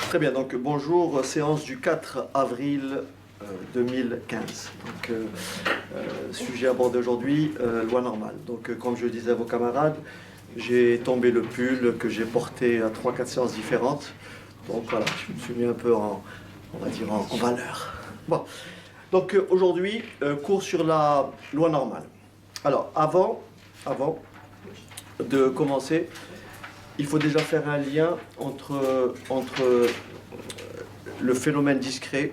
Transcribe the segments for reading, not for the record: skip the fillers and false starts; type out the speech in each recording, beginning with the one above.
Très bien, donc bonjour, séance du 4 avril 2015. Donc, sujet abordé aujourd'hui, loi normale. Donc, comme je disais à vos camarades, j'ai tombé le pull que j'ai porté à 3-4 séances différentes. Donc voilà, je me suis mis un peu on va dire en valeur. Bon, donc aujourd'hui, cours sur la loi normale. Alors, avant de commencer, il faut déjà faire un lien entre le phénomène discret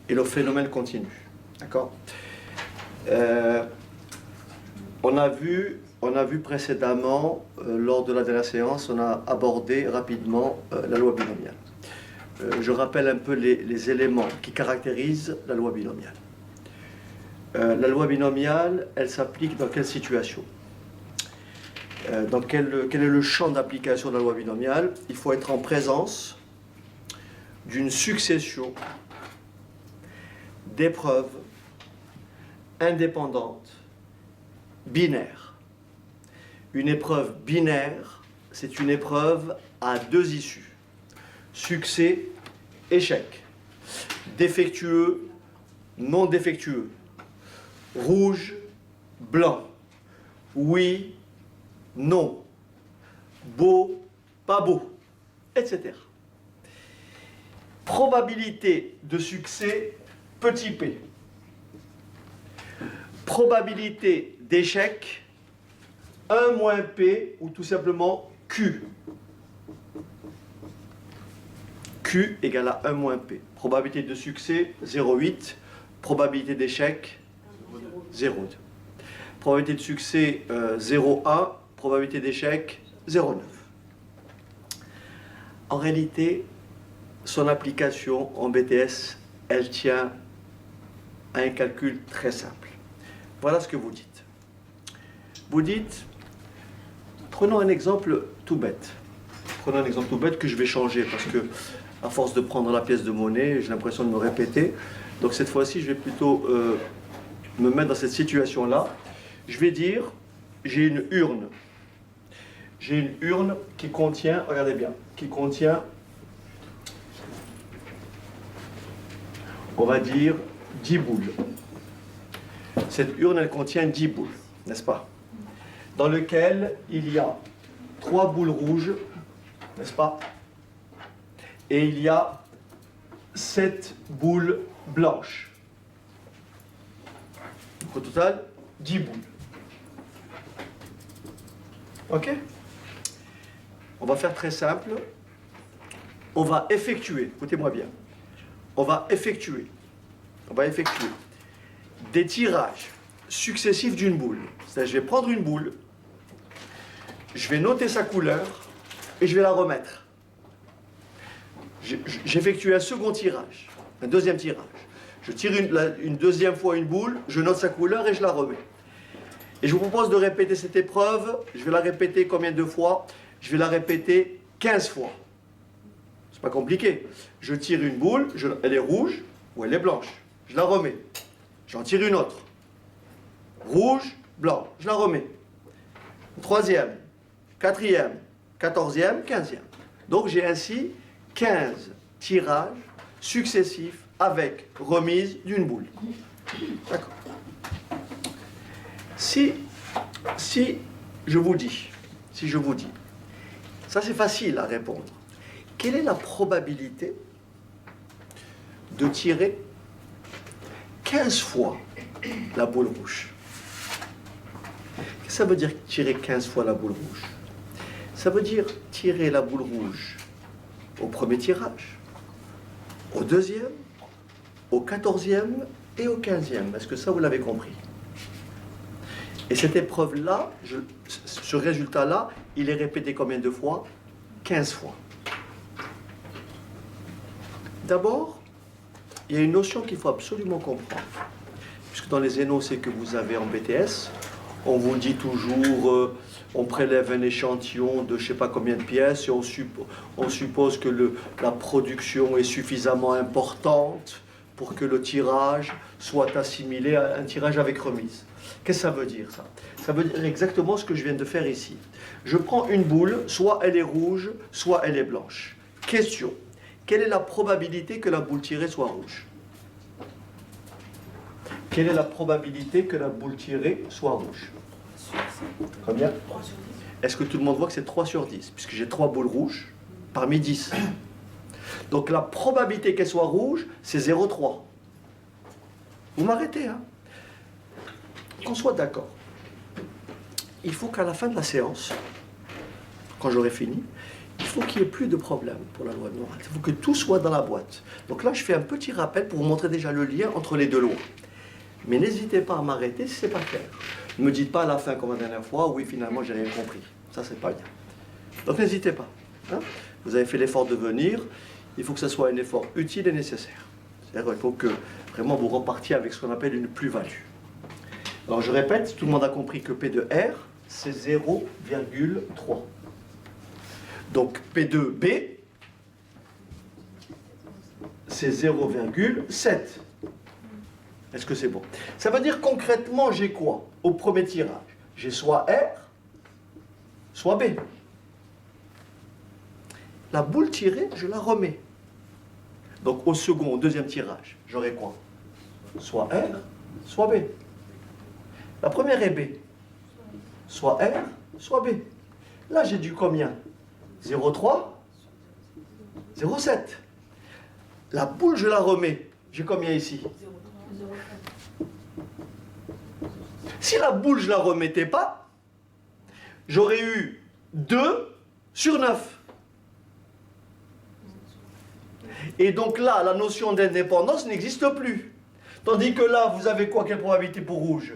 et le phénomène continu. D'accord ? On a vu précédemment, lors de la dernière séance, on a abordé rapidement la loi binomiale. Je rappelle un peu les éléments qui caractérisent la loi binomiale. La loi binomiale, elle s'applique dans quelle situation ? Quel est le champ d'application de la loi binomiale ? Il faut être en présence d'une succession d'épreuves indépendantes, binaires. Une épreuve binaire, c'est une épreuve à deux issues. Succès, échec. Défectueux, non défectueux. Rouge, blanc. Oui, non. Beau, pas beau, etc. Probabilité de succès, petit p. Probabilité d'échec, 1 moins p, ou tout simplement q. Q égale à 1 moins p. Probabilité de succès, 0,8. Probabilité d'échec, 0,2. Probabilité de succès, 0,1. Probabilité d'échec, 0,9. En réalité, son application en BTS, elle tient à un calcul très simple. Voilà ce que vous dites. Vous dites, prenons un exemple tout bête. Prenons un exemple tout bête que je vais changer parce que, à force de prendre la pièce de monnaie, j'ai l'impression de me répéter. Donc cette fois-ci, je vais plutôt me mettre dans cette situation-là. Je vais dire, j'ai une urne. J'ai une urne qui contient, regardez bien, qui contient, on va dire, 10 boules. Cette urne, elle contient 10 boules, n'est-ce pas? Dans lequel il y a 3 boules rouges, n'est-ce pas? Et il y a 7 boules blanches. Au total, 10 boules. Ok? On va faire très simple. On va effectuer, écoutez-moi bien, on va effectuer des tirages successifs d'une boule. C'est-à-dire, je vais prendre une boule, je vais noter sa couleur et je vais la remettre. J'effectue un second tirage, un deuxième tirage. Je tire une deuxième fois une boule, je note sa couleur et je la remets. Et je vous propose de répéter cette épreuve. Je vais la répéter combien de fois ? Je vais la répéter 15 fois. C'est pas compliqué. Je tire une boule, elle est rouge ou elle est blanche. Je la remets. J'en tire une autre. Rouge, blanc. Je la remets. Troisième, quatrième, 14e, 15e. Donc j'ai ainsi 15 tirages successifs avec remise d'une boule. D'accord. Si je vous dis, ça c'est facile à répondre. Quelle est la probabilité de tirer 15 fois la boule rouge? Qu'est-ce que ça veut dire tirer 15 fois la boule rouge? Ça veut dire tirer la boule rouge au premier tirage, au deuxième, au 14e et au 15e. Est-ce que ça vous l'avez compris? Et cette épreuve-là, ce résultat-là, il est répété combien de fois? 15 fois. D'abord, il y a une notion qu'il faut absolument comprendre. Puisque dans les énoncés que vous avez en BTS, on vous dit toujours, on prélève un échantillon de je ne sais pas combien de pièces et on suppose que la production est suffisamment importante pour que le tirage soit assimilé à un tirage avec remise. Qu'est-ce que ça veut dire, ça? Ça veut dire exactement ce que je viens de faire ici. Je prends une boule, soit elle est rouge, soit elle est blanche. Question, quelle est la probabilité que la boule tirée soit rouge? Quelle est la probabilité que la boule tirée soit rouge? Combien? Est-ce que tout le monde voit que c'est 3 sur 10? Puisque j'ai 3 boules rouges parmi 10. Donc la probabilité qu'elle soit rouge, c'est 0,3. Vous m'arrêtez, hein? Qu'on soit d'accord. Il faut qu'à la fin de la séance, quand j'aurai fini, il faut qu'il n'y ait plus de problème pour la loi de Noirel. Il faut que tout soit dans la boîte. Donc là, je fais un petit rappel pour vous montrer déjà le lien entre les deux lois. Mais n'hésitez pas à m'arrêter si ce n'est pas clair. Ne me dites pas à la fin, comme la dernière fois, oui, finalement, j'ai rien compris. Ça, c'est pas bien. Donc n'hésitez pas. Hein? Vous avez fait l'effort de venir. Il faut que ce soit un effort utile et nécessaire. C'est-à-dire qu'il faut que vraiment vous repartiez avec ce qu'on appelle une plus-value. Alors je répète, tout le monde a compris que P de R, c'est 0,3. Donc P de B, c'est 0,7. Est-ce que c'est bon? Ça veut dire concrètement, j'ai quoi au premier tirage? J'ai soit R, soit B. La boule tirée, je la remets. Donc au second, au deuxième tirage, j'aurai quoi? Soit R, soit B. La première est B. Soit R, soit B. Là, j'ai du combien? 0,3, 0,7. La boule, je la remets. J'ai combien ici? Si la boule, je ne la remettais pas, j'aurais eu 2 sur 9. Et donc là, la notion d'indépendance n'existe plus. Tandis que là, vous avez quoi? Quelle probabilité pour rouge?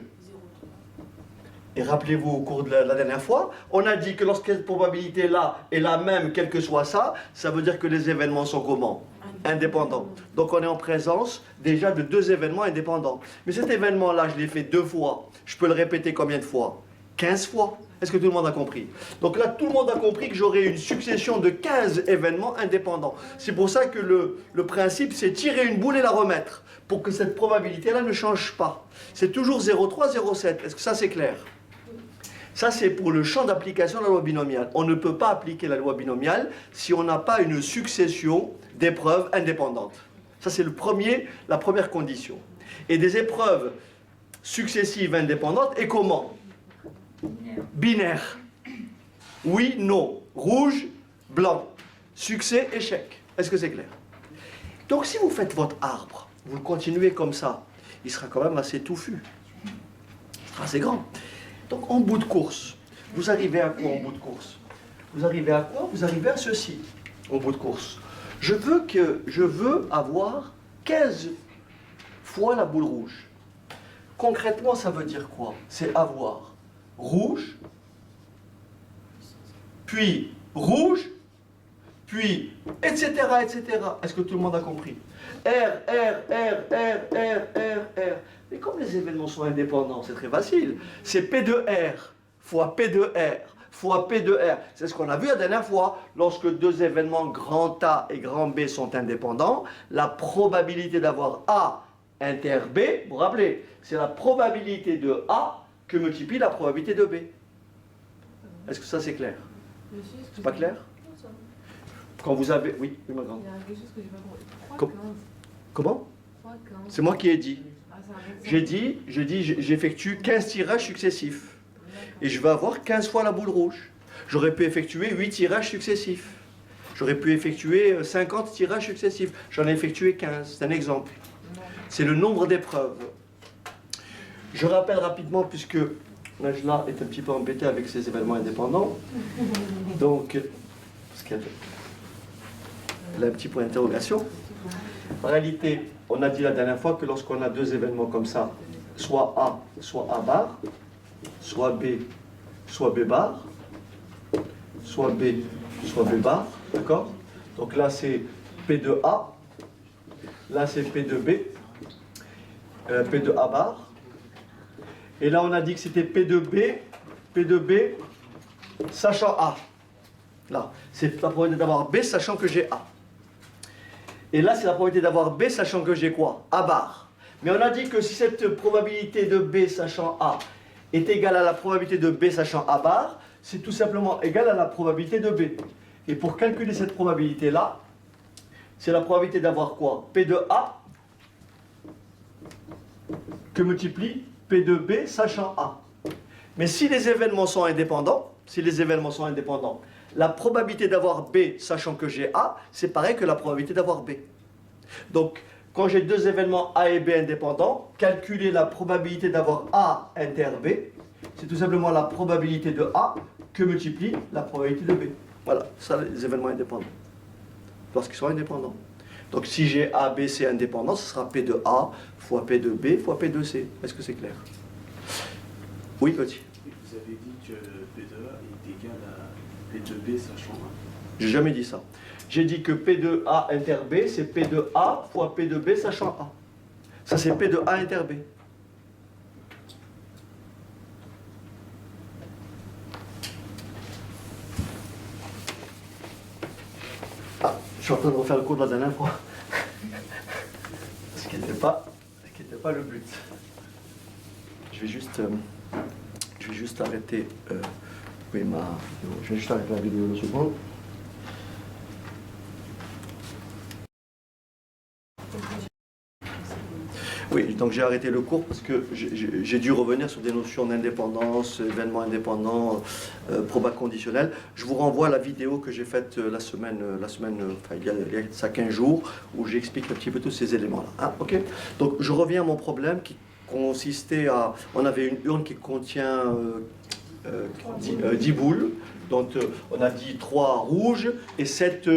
Et rappelez-vous, au cours de la dernière fois, on a dit que lorsque cette probabilité-là est la même, quel que soit ça, ça veut dire que les événements sont comment? Indépendants. Donc on est en présence déjà de 2 événements indépendants. Mais cet événement-là, je l'ai fait 2 fois. Je peux le répéter combien de fois? 15 fois. Est-ce que tout le monde a compris? Donc là, tout le monde a compris que j'aurai une succession de 15 événements indépendants. C'est pour ça que le principe, c'est tirer une boule et la remettre, pour que cette probabilité-là ne change pas. C'est toujours 0,3, 0,7. Est-ce que ça, c'est clair? Ça, c'est pour le champ d'application de la loi binomiale. On ne peut pas appliquer la loi binomiale si on n'a pas une succession d'épreuves indépendantes. Ça, c'est la première condition. Et des épreuves successives indépendantes, et comment? Binaire. Oui, non. Rouge, blanc. Succès, échec. Est-ce que c'est clair? Donc, si vous faites votre arbre, vous le continuez comme ça, il sera quand même assez touffu. Il sera assez grand. Donc, en bout de course, vous arrivez à quoi en bout de course? Vous arrivez à quoi? Vous arrivez à ceci, en bout de course. Je veux avoir 15 fois la boule rouge. Concrètement, ça veut dire quoi? C'est avoir rouge, puis rouge, puis etc., etc. Est-ce que tout le monde a compris? R, R, R, R, R, R, R. Mais comme les événements sont indépendants, c'est très facile. C'est P de R fois P de R fois P de R. C'est ce qu'on a vu la dernière fois. Lorsque 2 événements grand A et grand B sont indépendants, la probabilité d'avoir A inter B, vous vous rappelez, c'est la probabilité de A que multiplie la probabilité de B. Est-ce que ça c'est clair? C'est pas clair? Quand vous avez... Oui, oui, ma grande. Il y a quelque chose que j'ai pas compris. 3,15. Comment? 3,15. C'est moi qui ai dit. Ah, c'est un exemple. J'effectue 15 tirages successifs. Et je vais avoir 15 fois la boule rouge. J'aurais pu effectuer 8 tirages successifs. J'aurais pu effectuer 50 tirages successifs. J'en ai effectué 15. C'est un exemple. C'est le nombre d'épreuves. Je rappelle rapidement, puisque Najla est un petit peu embêtée avec ces événements indépendants. Donc, parce qu'elle a un petit point d'interrogation. En réalité, on a dit la dernière fois que lorsqu'on a 2 événements comme ça, soit A bar, soit B bar, soit B bar, d'accord? Donc là c'est P de A, là c'est P de B, P de A bar, et là on a dit que c'était P de B, sachant A. Là, c'est la probabilité d'avoir B sachant que j'ai A. Et là c'est la probabilité d'avoir B sachant que j'ai quoi? A bar. Mais on a dit que si cette probabilité de B sachant A est égale à la probabilité de B sachant A bar, c'est tout simplement égal à la probabilité de B. Et pour calculer cette probabilité-là, c'est la probabilité d'avoir quoi? P de A que multiplie P de B sachant A. Mais si les événements sont indépendants, la probabilité d'avoir B sachant que j'ai A, c'est pareil que la probabilité d'avoir B. Donc, quand j'ai deux événements A et B indépendants, calculer la probabilité d'avoir A inter B, c'est tout simplement la probabilité de A que multiplie la probabilité de B. Voilà, ça les événements indépendants. Lorsqu'ils sont indépendants. Donc si j'ai A, B, C indépendant, ce sera P de A fois P de B fois P de C. Est-ce que c'est clair? Oui, petit. Vous avez dit que P de A est égal à P de B sachant A. J'ai jamais dit ça. J'ai dit que P de A inter B, c'est P de A fois P de B sachant A. Ça, c'est P de A inter B. Ah, je suis en train de refaire le cours de la dernière fois. Ce qui n'était pas le but. Je vais juste arrêter. Je vais juste arrêter la vidéo une seconde. Oui, donc j'ai arrêté le cours parce que j'ai dû revenir sur des notions d'indépendance, événements indépendants, proba conditionnel. Je vous renvoie à la vidéo que j'ai faite il y a ça 15 jours, où j'explique un petit peu tous ces éléments-là. Ah, ok. Donc je reviens à mon problème qui consistait à... On avait une urne qui contient 10 boules, donc on a dit 3 rouges et 7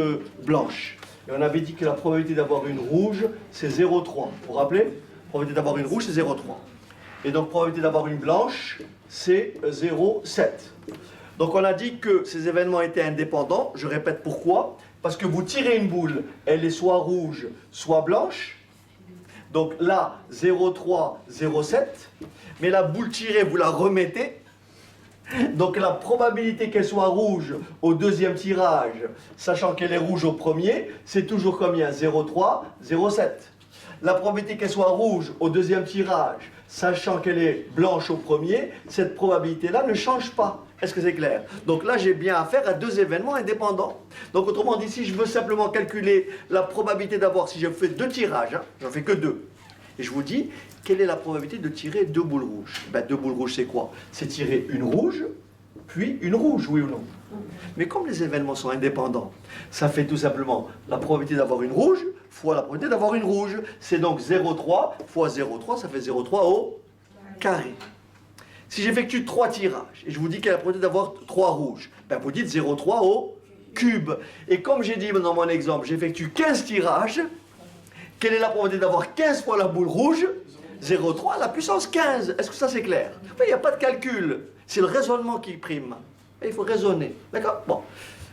blanches. Et on avait dit que la probabilité d'avoir une rouge, c'est 0,3. Vous vous rappelez? Probabilité d'avoir une rouge, c'est 0,3. Et donc, probabilité d'avoir une blanche, c'est 0,7. Donc, on a dit que ces événements étaient indépendants. Je répète pourquoi. Parce que vous tirez une boule, elle est soit rouge, soit blanche. Donc là, 0,3, 0,7. Mais la boule tirée, vous la remettez. Donc la probabilité qu'elle soit rouge au deuxième tirage, sachant qu'elle est rouge au premier, c'est toujours combien? 0,3, 0,7. La probabilité qu'elle soit rouge au deuxième tirage, sachant qu'elle est blanche au premier, cette probabilité-là ne change pas. Est-ce que c'est clair? Donc là, j'ai bien affaire à deux événements indépendants. Donc autrement dit, si je veux simplement calculer la probabilité d'avoir, si je fais deux tirages, j'en fais que deux, et je vous dis, quelle est la probabilité de tirer deux boules rouges? Ben, deux boules rouges, c'est quoi? C'est tirer une rouge, puis une rouge, oui ou non? Mais comme les événements sont indépendants, ça fait tout simplement la probabilité d'avoir une rouge fois la probabilité d'avoir une rouge. C'est donc 0,3 fois 0,3, ça fait 0,3 au carré. Si j'effectue 3 tirages, et je vous dis quelle est la probabilité d'avoir 3 rouges, ben vous dites 0,3 au cube. Et comme j'ai dit dans mon exemple, j'effectue 15 tirages, quelle est la probabilité d'avoir 15 fois la boule rouge? 0,3 à la puissance 15. Est-ce que ça c'est clair? Il n'y a pas de calcul. C'est le raisonnement qui prime. Et il faut raisonner. D'accord? Bon.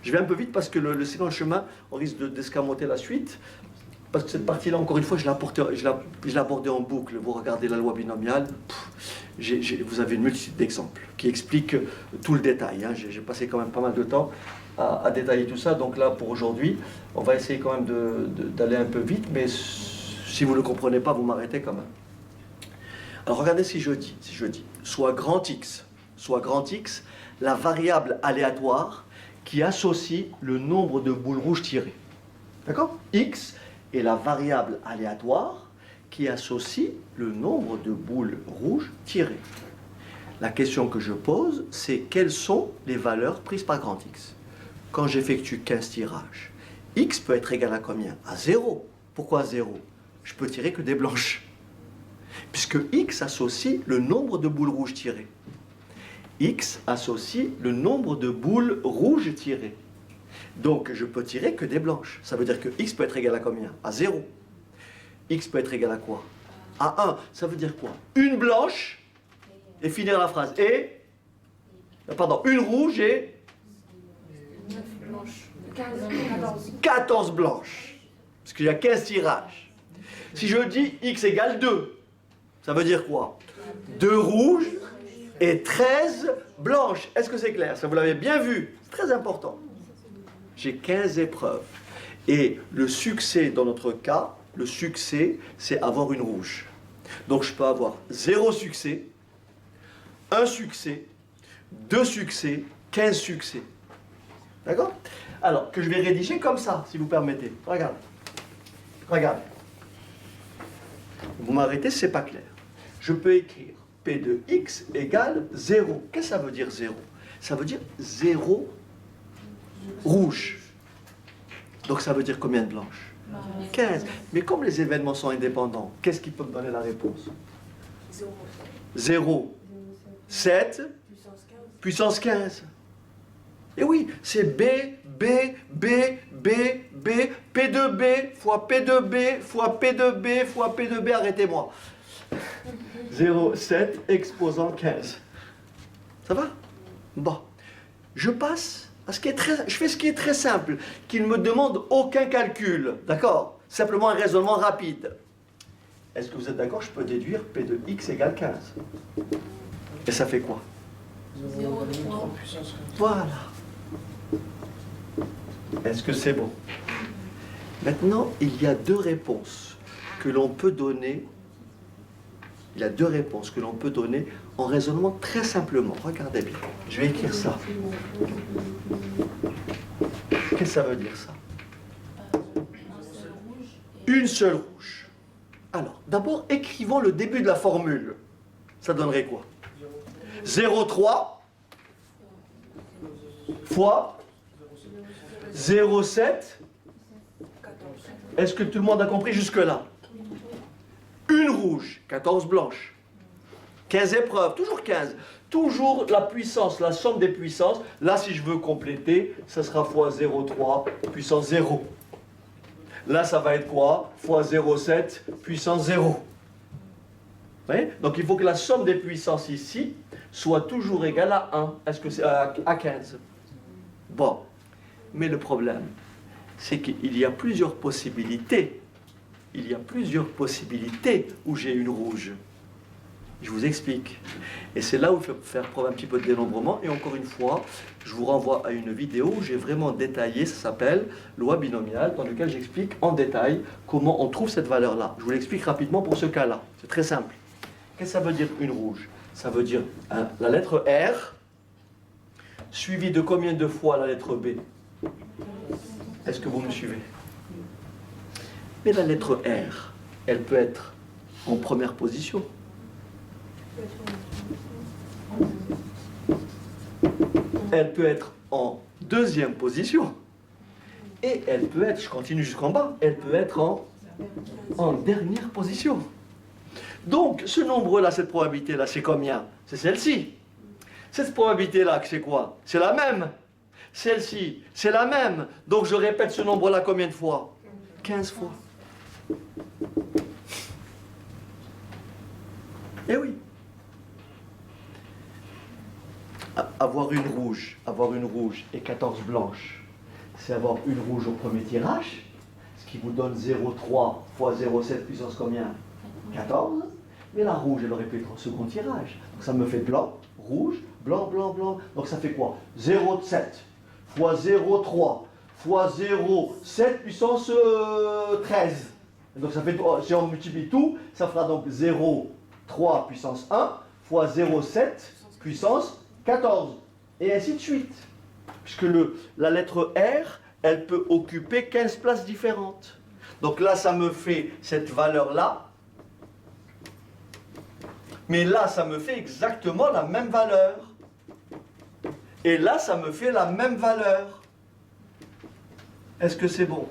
Je vais un peu vite parce que sinon le chemin, on risque d'escamoter la suite. Parce que cette partie-là, encore une fois, je l'ai abordée en boucle. Vous regardez la loi binomiale, vous avez une multitude d'exemples qui expliquent tout le détail. Hein. J'ai passé quand même pas mal de temps à détailler tout ça. Donc là, pour aujourd'hui, on va essayer quand même d'aller un peu vite. Mais si vous ne le comprenez pas, vous m'arrêtez quand même. Alors regardez si je dis, soit grand X, la variable aléatoire qui associe le nombre de boules rouges tirées. D'accord? X est la variable aléatoire qui associe le nombre de boules rouges tirées. La question que je pose, c'est quelles sont les valeurs prises par grand X? Quand j'effectue 15 tirages, X peut être égal à combien? À 0. Pourquoi 0? Je peux tirer que des blanches. Puisque X associe le nombre de boules rouges tirées. X associe le nombre de boules rouges tirées. Donc, je peux tirer que des blanches. Ça veut dire que X peut être égal à combien? À 0. X peut être égal à quoi? À 1. Ça veut dire quoi? Une blanche, et finir la phrase. Et, pardon, une rouge et 9 blanches. 14 blanches. Parce qu'il y a 15 tirages. Si je dis X égale 2, ça veut dire quoi? 2 rouges et 13 blanches. Est-ce que c'est clair? Ça, vous l'avez bien vu. C'est très important. J'ai 15 épreuves. Et le succès, dans notre cas, le succès, c'est avoir une rouge. Donc je peux avoir 0 succès, 1 succès, 2 succès, 15 succès. D'accord? Alors, que je vais rédiger comme ça, si vous permettez. Regarde. Regardez. Vous m'arrêtez si ce n'est pas clair. Je peux écrire P de x égale 0. Qu'est-ce que ça veut dire 0? Ça veut dire 0 rouge. Donc ça veut dire combien de blanches? 15. Mais comme les événements sont indépendants, qu'est-ce qui peut me donner la réponse? 0. 7 puissance 15. Et oui, c'est B, B, B, B, B, P de B fois P de B fois P de B fois P de B, arrêtez-moi. 0, 7 exposant 15. Ça va? Bon. Je passe à ce qui est très... Je fais ce qui est très simple, qui ne me demande aucun calcul. D'accord? Simplement un raisonnement rapide. Est-ce que vous êtes d'accord? Je peux déduire P de x égale 15. Et ça fait quoi? 0,3. Voilà. Est-ce que c'est bon? Maintenant, il y a deux réponses que l'on peut donner. Il y a deux réponses que l'on peut donner en raisonnement très simplement. Regardez bien. Je vais écrire ça. Qu'est-ce que ça veut dire ça? Une seule rouge. Alors, d'abord, écrivons le début de la formule. Ça donnerait quoi? 0,3 fois 0,7. Est-ce que tout le monde a compris jusque-là? Une rouge, 14 blanches. 15 épreuves, toujours 15. Toujours la puissance, la somme des puissances. Là, si je veux compléter, ça sera fois 0,3 puissance 0. Là, ça va être quoi? Fois 0,7 puissance 0. Vous voyez? Donc, il faut que la somme des puissances ici soit toujours égale à 1. Est-ce que c'est à 15? Bon. Mais le problème, c'est qu'il y a plusieurs possibilités. Il y a plusieurs possibilités où j'ai une rouge. Je vous explique. Et c'est là où il faut faire preuve un petit peu de dénombrement. Et encore une fois, je vous renvoie à une vidéo où j'ai vraiment détaillé, ça s'appelle loi binomiale, dans laquelle j'explique en détail comment on trouve cette valeur-là. Je vous l'explique rapidement pour ce cas-là. C'est très simple. Qu'est-ce que ça veut dire une rouge? Ça veut dire la lettre R, suivie de combien de fois la lettre B? Est-ce que vous me suivez? Mais la lettre R, elle peut être en première position. Elle peut être en deuxième position. Et elle peut être, je continue jusqu'en bas, elle peut être en dernière position. Donc, ce nombre-là, cette probabilité-là, c'est combien? C'est celle-ci. Cette probabilité-là, c'est quoi? C'est la même. Celle-ci, c'est la même. Donc, je répète ce nombre-là combien de fois? 15 fois. Eh oui. Avoir une rouge et 14 blanches, c'est avoir une rouge au premier tirage, ce qui vous donne 0,3 fois 0,7 puissance combien? 14. Mais la rouge, elle aurait pu être au second tirage. Donc ça me fait blanc, rouge, blanc, blanc, blanc. Donc ça fait quoi? 0,7 fois 0,3 fois 0,7 puissance 13. Donc ça fait, si on multiplie tout, ça fera donc 0,3 puissance 1 fois 0,7 puissance 14. Et ainsi de suite. Puisque la lettre R, elle peut occuper 15 places différentes. Donc là, ça me fait cette valeur-là. Mais là, ça me fait exactement la même valeur. Et là, ça me fait la même valeur. Est-ce que c'est bon?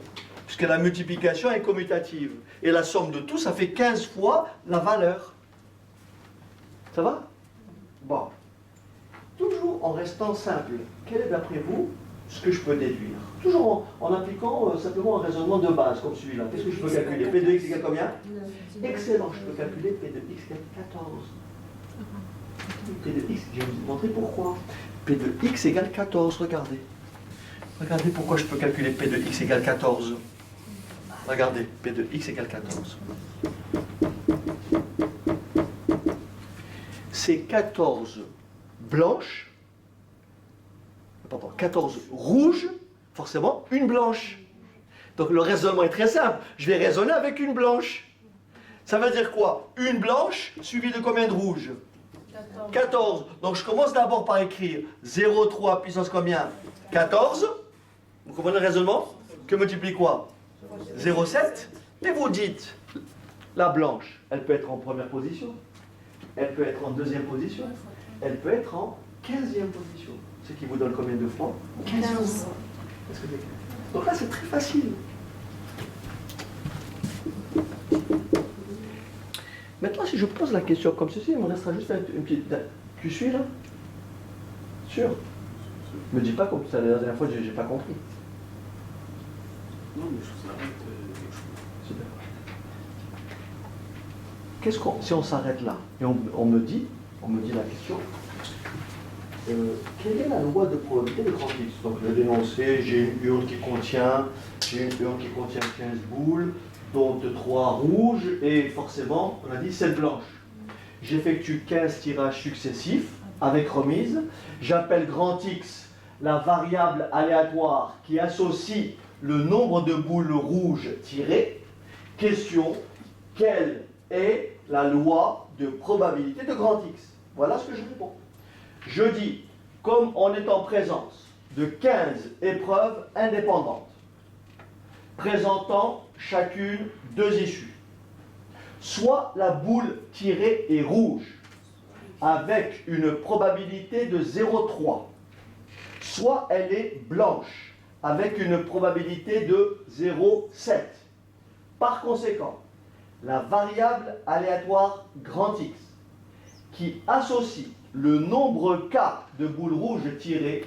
Puisque la multiplication est commutative. Et la somme de tout, ça fait 15 fois la valeur. Ça va? Bon. Toujours en restant simple. Quel est d'après vous ce que je peux déduire? Toujours en appliquant simplement un raisonnement de base comme celui-là. Qu'est-ce que je peux calculer? P de x égale combien? Excellent, je peux calculer P de x égale 14. P de x, je vais vous montrer pourquoi. P de x égale 14, regardez. Regardez pourquoi je peux calculer P de x égale 14. Regardez, P de x égale 14. C'est 14 blanches, pardon, 14 rouges, forcément une blanche. Donc le raisonnement est très simple. Je vais raisonner avec une blanche. Ça veut dire quoi? Une blanche suivie de combien de rouges? 14. Donc je commence d'abord par écrire 0,3 puissance combien? 14. Vous comprenez le raisonnement? Que multiplie quoi? 0,7 Mais vous dites, la blanche, elle peut être en première position, elle peut être en deuxième position, elle peut être en 15e position. Ce qui vous donne combien de fois? 15 fois. Donc là, c'est très facile. Maintenant, si je pose la question comme ceci, il me restera juste une petite... Tu suis là? Sûr? Ne me dis pas comme ça la dernière fois, j'ai pas compris. Non, mais je vous arrête quelque chose. Super. Si on s'arrête là et on me dit la question, quelle est la loi de probabilité de grand X? Donc le dénoncé, j'ai une urne qui contient 15 boules, dont 3 rouges et forcément, on a dit 7 blanches. J'effectue 15 tirages successifs avec remise. J'appelle grand X la variable aléatoire qui associe le nombre de boules rouges tirées. Question, quelle est la loi de probabilité de grand X? Voilà ce que je réponds. Je dis, comme on est en présence de 15 épreuves indépendantes, présentant chacune 2 issues, soit la boule tirée est rouge, avec une probabilité de 0,3, soit elle est blanche, avec une probabilité de 0,7. Par conséquent, la variable aléatoire grand X, qui associe le nombre K de boules rouges tirées,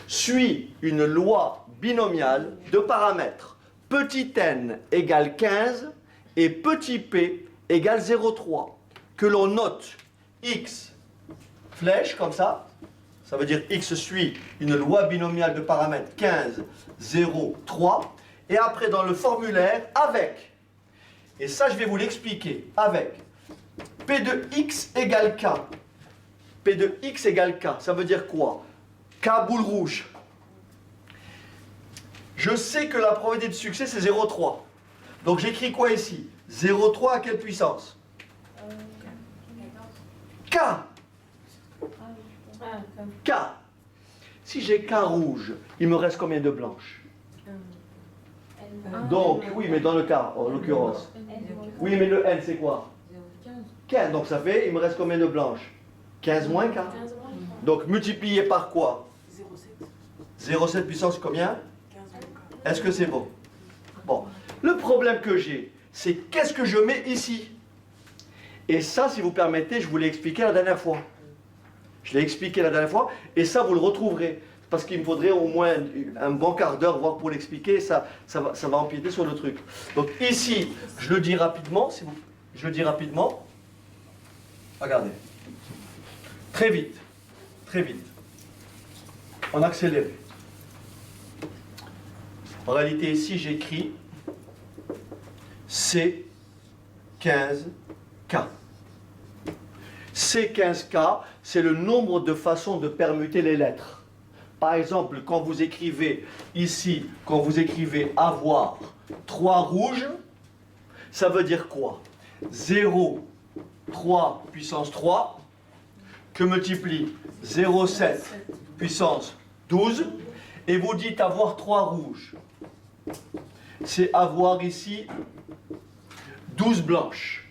suit une loi binomiale de paramètres petit n égale 15 et petit p égale 0,3, que l'on note x flèche comme ça veut dire x suit une loi binomiale de paramètres 15, 0, 3, et après dans le formulaire avec, et ça je vais vous l'expliquer, avec p de x égale k. P de x égale k, ça veut dire quoi? K boule rouge. Je sais que la probabilité de succès c'est 0,3. Donc j'écris quoi ici? 0,3 à quelle puissance? K. K. Si j'ai K rouge, il me reste combien de blanches? Donc, oui, mais dans le cas, en l'occurrence. Oui, mais le N c'est quoi? 15. Donc ça fait, il me reste combien de blanches? 15 moins K. Donc multiplié par quoi? 0,7 puissance combien? Est-ce que c'est bon? Bon. Le problème que j'ai, c'est qu'est-ce que je mets ici? Et ça, si vous permettez, je vous l'ai expliqué la dernière fois. Je l'ai expliqué la dernière fois, et ça, vous le retrouverez. Parce qu'il me faudrait au moins un bon quart d'heure, voire pour l'expliquer, ça va empiéter sur le truc. Donc ici, je le dis rapidement, je le dis rapidement. Regardez. Très vite. Très vite. En accéléré. En réalité, ici, j'écris C15K. C15K, c'est le nombre de façons de permuter les lettres. Par exemple, quand vous écrivez ici, quand vous écrivez avoir 3 rouges, ça veut dire quoi? 0, 3 puissance 3, que multiplie 0,7 puissance 12, et vous dites avoir 3 rouges. C'est avoir ici 12 blanches.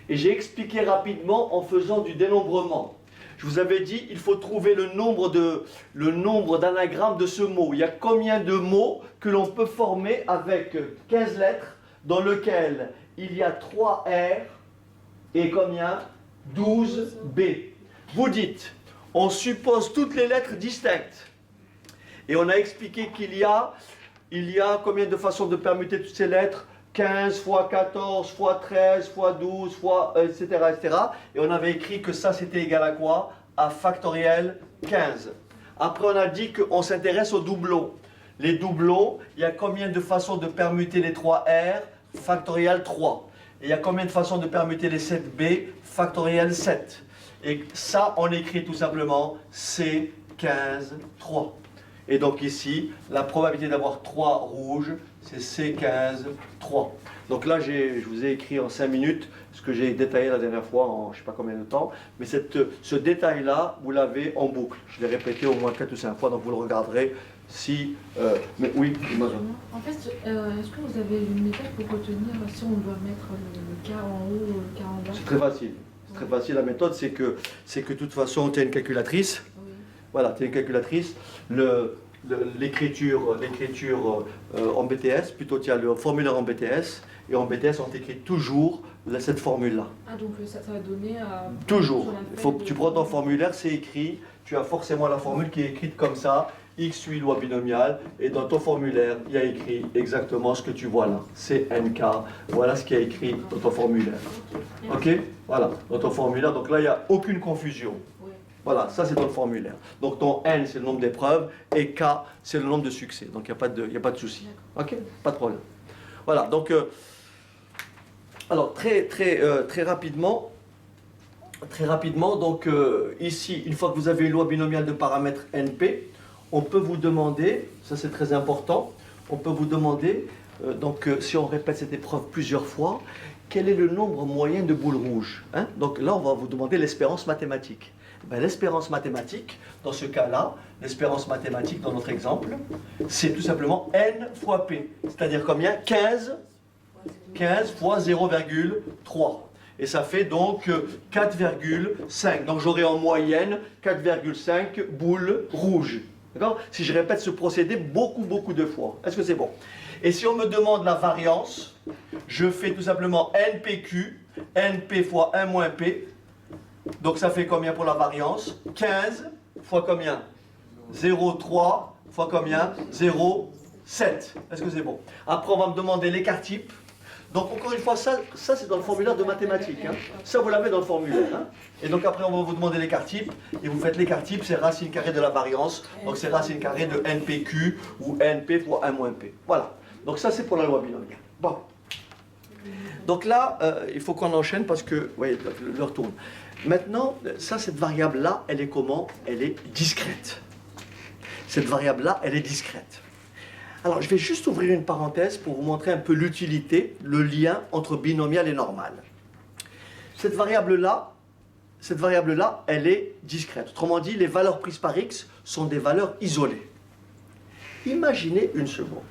Et j'ai expliqué rapidement en faisant du dénombrement. Je vous avais dit, il faut trouver le nombre d'anagrammes de ce mot. Il y a combien de mots que l'on peut former avec 15 lettres dans lequel il y a 3 R et combien? 12 B. Vous dites, on suppose toutes les lettres distinctes. Et on a expliqué qu'il y a combien de façons de permuter toutes ces lettres? 15 fois 14 fois 13 fois 12 fois etc. etc. Et on avait écrit que ça c'était égal à quoi? À factoriel 15. Après on a dit qu'on s'intéresse aux doublons. Les doublons, il y a combien de façons de permuter les 3R? Factoriel 3. Et il y a combien de façons de permuter les 7B? Factoriel 7. Et ça on écrit tout simplement C15 3. Et donc ici, la probabilité d'avoir 3 rouges, c'est C15, 3. Donc là, je vous ai écrit en 5 minutes ce que j'ai détaillé la dernière fois en je ne sais pas combien de temps, mais ce détail-là, vous l'avez en boucle. Je l'ai répété au moins 4 ou 5 fois, donc vous le regarderez si... mais oui, en fait, est-ce que vous avez une méthode pour retenir si on doit mettre le cas en haut ou le cas en bas? c'est très facile. C'est très facile. La méthode, c'est que de toute façon, tu as une calculatrice. Oui. Voilà, tu as une calculatrice. L'écriture en BTS, plutôt tu as le formulaire en BTS, et en BTS on t'écrit toujours cette formule-là. Ah donc ça va donner à... Toujours. Tu prends ton formulaire, c'est écrit, tu as forcément la formule qui est écrite comme ça, x suit loi binomiale, et dans ton formulaire, il y a écrit exactement ce que tu vois là. C'est NK, voilà ce qui est écrit dans ton formulaire. Ok? Voilà, dans ton formulaire, donc là il n'y a aucune confusion. Voilà, ça c'est dans le formulaire. Donc ton N c'est le nombre d'épreuves et K c'est le nombre de succès. Donc il n'y a pas de souci. Ok, pas de problème. Voilà, donc alors très rapidement, donc ici, une fois que vous avez une loi binomiale de paramètres NP, on peut vous demander, ça c'est très important, on peut vous demander, si on répète cette épreuve plusieurs fois, quel est le nombre moyen de boules rouges, hein? Donc là on va vous demander l'espérance mathématique. L'espérance mathématique, dans ce cas-là, l'espérance mathématique dans notre exemple, c'est tout simplement n fois p. C'est-à-dire combien? 15 fois 0,3. Et ça fait donc 4,5. Donc j'aurai en moyenne 4,5 boules rouges. D'accord? Si je répète ce procédé beaucoup de fois. Est-ce que c'est bon? Et si on me demande la variance, je fais tout simplement npq, np fois 1 moins p. Donc ça fait combien pour la variance? 15 fois combien? 0,3 fois combien? 0,7. Est-ce que c'est bon? Après on va me demander l'écart type. Donc encore une fois, ça c'est dans le formulaire de mathématiques. Hein. Ça vous l'avez dans le formulaire. Hein. Et donc après on va vous demander l'écart type. Et vous faites l'écart type, c'est racine carrée de la variance. Donc c'est racine carrée de npq ou np fois 1 moins p. Voilà. Donc ça c'est pour la loi binomiale. Bon. Donc là, il faut qu'on enchaîne parce que, oui, l'heure tourne. Maintenant, cette variable-là, elle est comment? Elle est discrète. Cette variable-là, elle est discrète. Alors, je vais juste ouvrir une parenthèse pour vous montrer un peu l'utilité, le lien entre binomial et normal. Cette variable-là, elle est discrète. Autrement dit, les valeurs prises par x sont des valeurs isolées. Imaginez une seconde.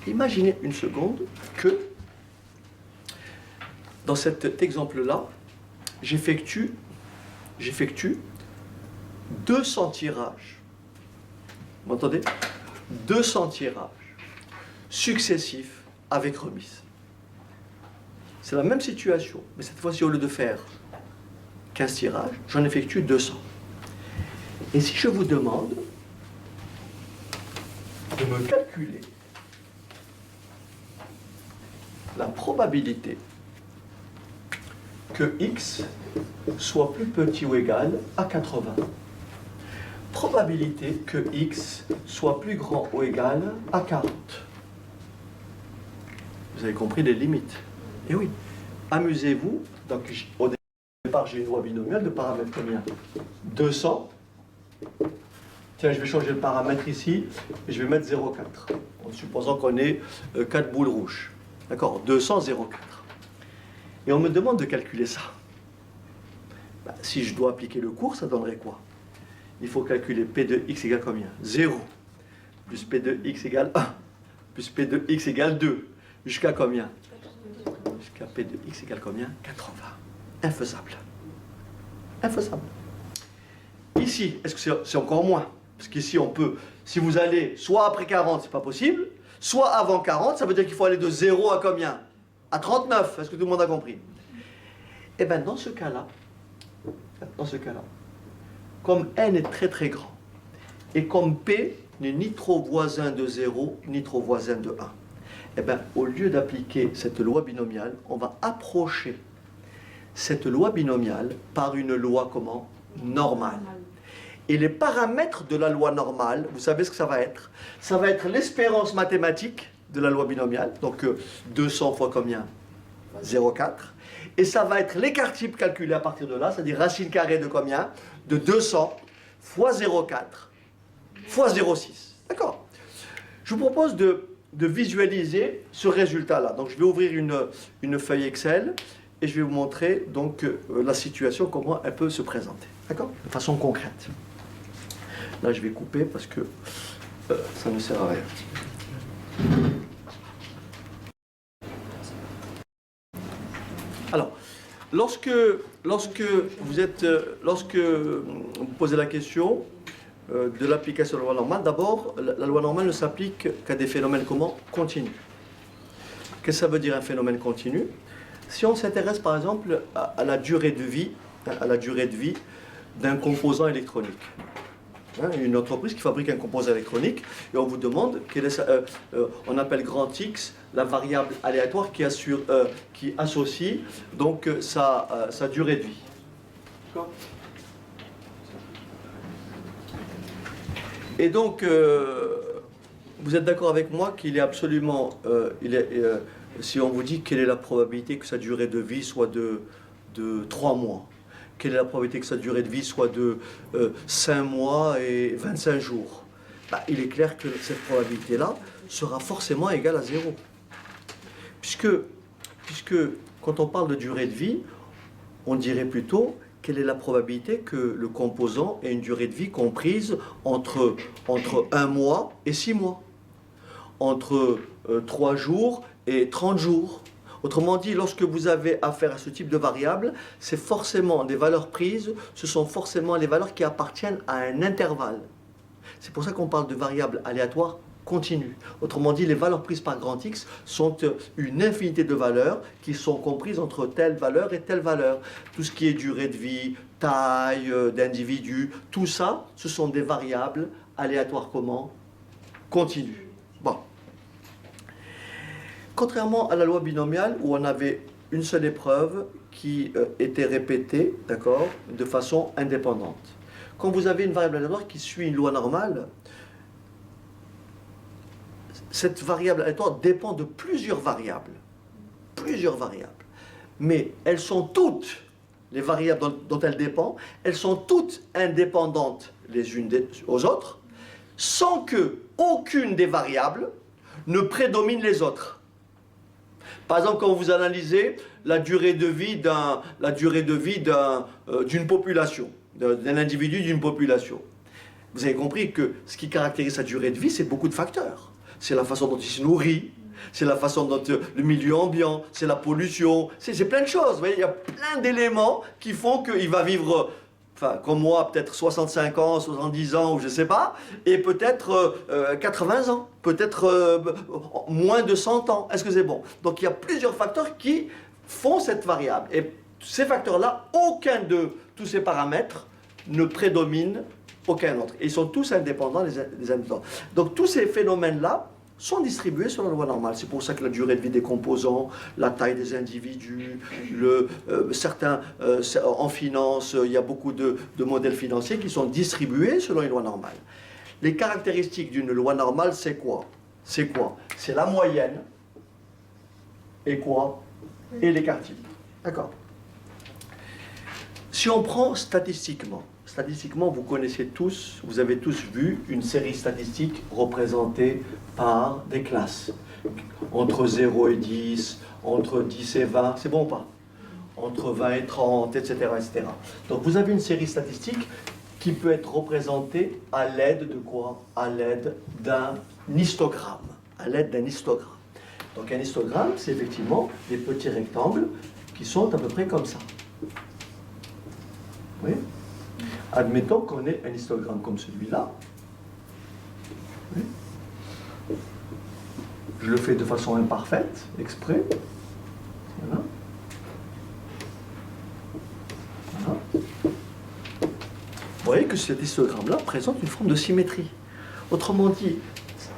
Imaginez une seconde que, dans cet exemple-là, j'effectue 200 tirages. Vous m'entendez? 200 tirages successifs avec remise. C'est la même situation, mais cette fois-ci, au lieu de faire 15 tirages, j'en effectue 200. Et si je vous demande de me calculer la probabilité que x soit plus petit ou égal à 80. Probabilité que x soit plus grand ou égal à 40. Vous avez compris les limites. Et oui, amusez-vous. Donc, au départ, j'ai une loi binomiale de paramètres combien? 200. Tiens, je vais changer le paramètre ici et je vais mettre 0,4. En supposant qu'on ait 4 boules rouges. D'accord? 200, 0,4. Et on me demande de calculer ça. Si je dois appliquer le cours, ça donnerait quoi? Il faut calculer P de x égale combien? 0, plus P de x égale 1, plus P de x égale 2, jusqu'à combien? Jusqu'à P de x égale combien? 80. Infaisable. Infaisable. Ici, est-ce que c'est encore moins? Parce qu'ici, on peut, si vous allez soit après 40, c'est pas possible, soit avant 40, ça veut dire qu'il faut aller de 0 à combien? À 39. Est-ce que tout le monde a compris? Eh bien, dans ce cas-là, comme n est très grand, et comme p n'est ni trop voisin de 0, ni trop voisin de 1, eh bien, au lieu d'appliquer cette loi binomiale, on va approcher cette loi binomiale par une loi comment? Normale. Et les paramètres de la loi normale, vous savez ce que ça va être? Ça va être l'espérance mathématique de la loi binomiale, donc 200 fois combien? 0,4. Et ça va être l'écart type calculé à partir de là, c'est-à-dire racine carrée de combien? De 200 fois 0,4 fois 0,6. D'accord? Je vous propose de visualiser ce résultat-là. Donc je vais ouvrir une feuille Excel et je vais vous montrer donc la situation, comment elle peut se présenter. D'accord? De façon concrète. Là, je vais couper parce que ça ne sert à rien. Alors, lorsque vous posez la question de l'application de la loi normale, d'abord, la loi normale ne s'applique qu'à des phénomènes comment? Continus. Qu'est-ce que ça veut dire un phénomène continu? Si on s'intéresse par exemple à la durée de vie, d'un composant électronique. Une entreprise qui fabrique un composant électronique et on vous demande on appelle grand X la variable aléatoire qui associe donc sa durée de vie. D'accord? Et donc vous êtes d'accord avec moi qu'il est absolument si on vous dit quelle est la probabilité que sa durée de vie soit de 3 mois, quelle est la probabilité que sa durée de vie soit de 5 mois et 25 jours, il est clair que cette probabilité-là sera forcément égale à 0. Puisque quand on parle de durée de vie, on dirait plutôt quelle est la probabilité que le composant ait une durée de vie comprise entre 1 mois et 6 mois, entre 3 jours et 30 jours. Autrement dit, lorsque vous avez affaire à ce type de variables, c'est forcément des valeurs prises, ce sont forcément les valeurs qui appartiennent à un intervalle. C'est pour ça qu'on parle de variables aléatoires continues. Autrement dit, les valeurs prises par grand X sont une infinité de valeurs qui sont comprises entre telle valeur et telle valeur. Tout ce qui est durée de vie, taille d'individu, tout ça, ce sont des variables aléatoires comment? Continues. Bon. Contrairement à la loi binomiale où on avait une seule épreuve qui était répétée, d'accord, de façon indépendante. Quand vous avez une variable aléatoire qui suit une loi normale, cette variable aléatoire dépend de plusieurs variables. Mais elles sont toutes, les variables dont elle dépend, elles sont toutes indépendantes les unes aux autres, sans que aucune des variables ne prédomine les autres. Par exemple, quand vous analysez la durée de vie d'une population, d'un individu d'une population, vous avez compris que ce qui caractérise sa durée de vie, c'est beaucoup de facteurs. C'est la façon dont il se nourrit, c'est la façon dont le milieu ambiant, c'est la pollution, c'est plein de choses. Vous voyez, il y a plein d'éléments qui font qu'il va vivre, enfin, comme moi, peut-être 65 ans, 70 ans, ou je ne sais pas, et peut-être 80 ans, peut-être moins de 100 ans. Est-ce que c'est bon? Donc il y a plusieurs facteurs qui font cette variable. Et ces facteurs-là, aucun de tous ces paramètres ne prédomine aucun autre. Et ils sont tous indépendants les uns des autres. Donc tous ces phénomènes-là sont distribués sur la loi normale. C'est pour ça que la durée de vie des composants, la taille des individus, certains, en finance, il y a beaucoup de modèles financiers qui sont distribués selon une loi normale. Les caractéristiques d'une loi normale, c'est quoi? C'est quoi? C'est la moyenne et quoi? Et l'écart type. D'accord? Si on prend statistiquement, vous connaissez tous, vous avez tous vu une série statistique représentée par des classes. Entre 0 et 10, entre 10 et 20, c'est bon ou pas? Entre 20 et 30, etc., etc. Donc vous avez une série statistique qui peut être représentée à l'aide de quoi? À l'aide d'un histogramme. Donc un histogramme, c'est effectivement des petits rectangles qui sont à peu près comme ça. Oui. Admettons qu'on ait un histogramme comme celui-là. Oui. Je le fais de façon imparfaite, exprès. Voilà. Vous voyez que cet histogramme-là présente une forme de symétrie. Autrement dit,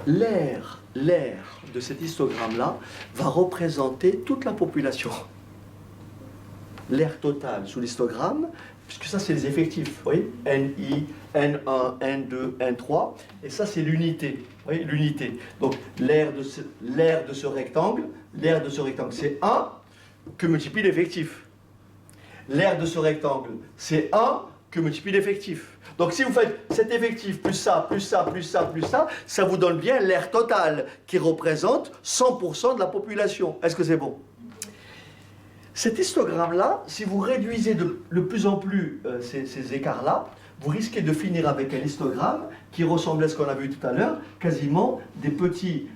l'aire de cet histogramme-là va représenter toute la population. L'aire totale sous l'histogramme, puisque ça c'est les effectifs, vous voyez, NI, N1, N2, N3, et ça c'est l'unité, vous voyez, l'unité. Donc l'aire de ce rectangle, c'est 1 que multiplie l'effectif. L'aire de ce rectangle, c'est 1 que multiplie l'effectif. Donc si vous faites cet effectif plus ça, plus ça, plus ça, plus ça, ça vous donne bien l'aire totale qui représente 100% de la population. Est-ce que c'est bon? Cet histogramme-là, si vous réduisez de plus en plus ces écarts-là, vous risquez de finir avec un histogramme qui ressemble à ce qu'on a vu tout à l'heure, quasiment des petits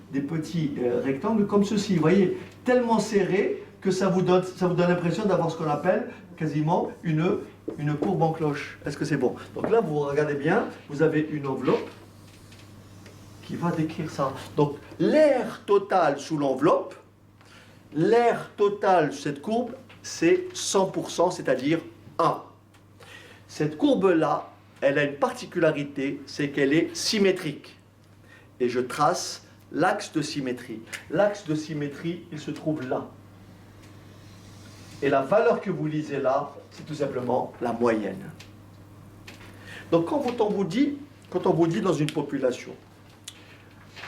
rectangles comme ceci. Vous voyez, tellement serrés que ça vous donne l'impression d'avoir ce qu'on appelle quasiment une courbe en cloche. Est-ce que c'est bon? Donc là, vous regardez bien, vous avez une enveloppe qui va décrire ça. Donc l'air total sous l'enveloppe, l'air total de cette courbe, c'est 100%, c'est-à-dire 1. Cette courbe-là, elle a une particularité, c'est qu'elle est symétrique. Et je trace l'axe de symétrie. L'axe de symétrie, il se trouve là. Et la valeur que vous lisez là, c'est tout simplement la moyenne. Donc quand on vous dit dans une population,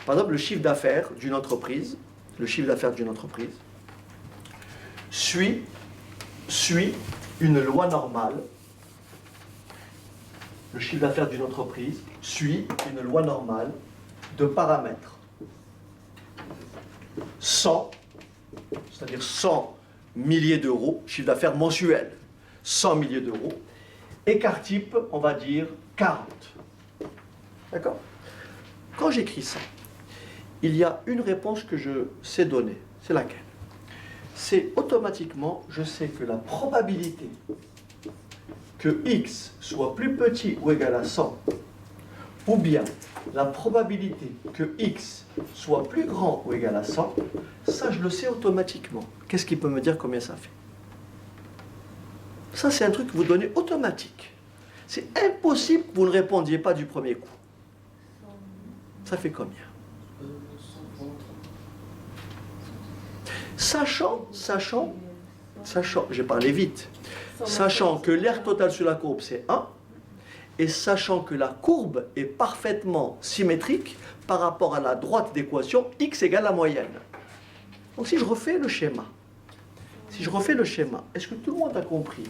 par exemple le chiffre d'affaires d'une entreprise, suit une loi normale. Le chiffre d'affaires d'une entreprise suit une loi normale de paramètres. 100, c'est-à-dire 100 milliers d'euros, chiffre d'affaires mensuel, 100 milliers d'euros. Écart type, on va dire 40. D'accord? Quand j'écris ça, il y a une réponse que je sais donner. C'est laquelle? C'est automatiquement, je sais que la probabilité que x soit plus petit ou égal à 100, ou bien la probabilité que x soit plus grand ou égal à 100, ça je le sais automatiquement. Qu'est-ce qui peut me dire combien ça fait? Ça c'est un truc que vous donnez automatique. C'est impossible que vous ne répondiez pas du premier coup. Ça fait combien? Sachant, j'ai parlé vite, sachant que l'air total sur la courbe c'est 1, et sachant que la courbe est parfaitement symétrique par rapport à la droite d'équation x égale la moyenne. Donc si je refais le schéma, est-ce que tout le monde a compris?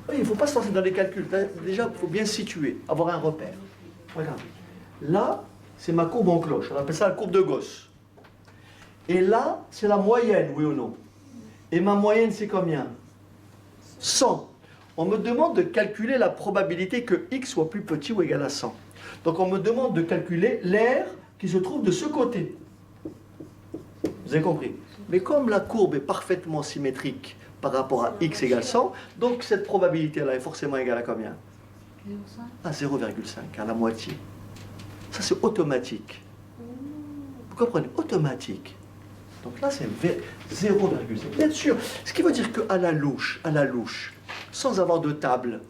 Oui, il ne faut pas se lancer dans les calculs. Déjà, il faut bien se situer, avoir un repère. Regarde. Là, c'est ma courbe en cloche. On appelle ça la courbe de Gauss. Et là, c'est la moyenne, oui ou non? Et ma moyenne, c'est combien? 100. On me demande de calculer la probabilité que x soit plus petit ou égal à 100. Donc on me demande de calculer l'air qui se trouve de ce côté. Vous avez compris? Mais comme la courbe est parfaitement symétrique par rapport à x égale 100, donc cette probabilité-là est forcément égale à combien? À 0,5, à la moitié. Ça c'est automatique. Vous comprenez? Automatique. Donc là c'est 0,5. Bien sûr. Ce qui veut dire qu'à la louche, sans avoir de table,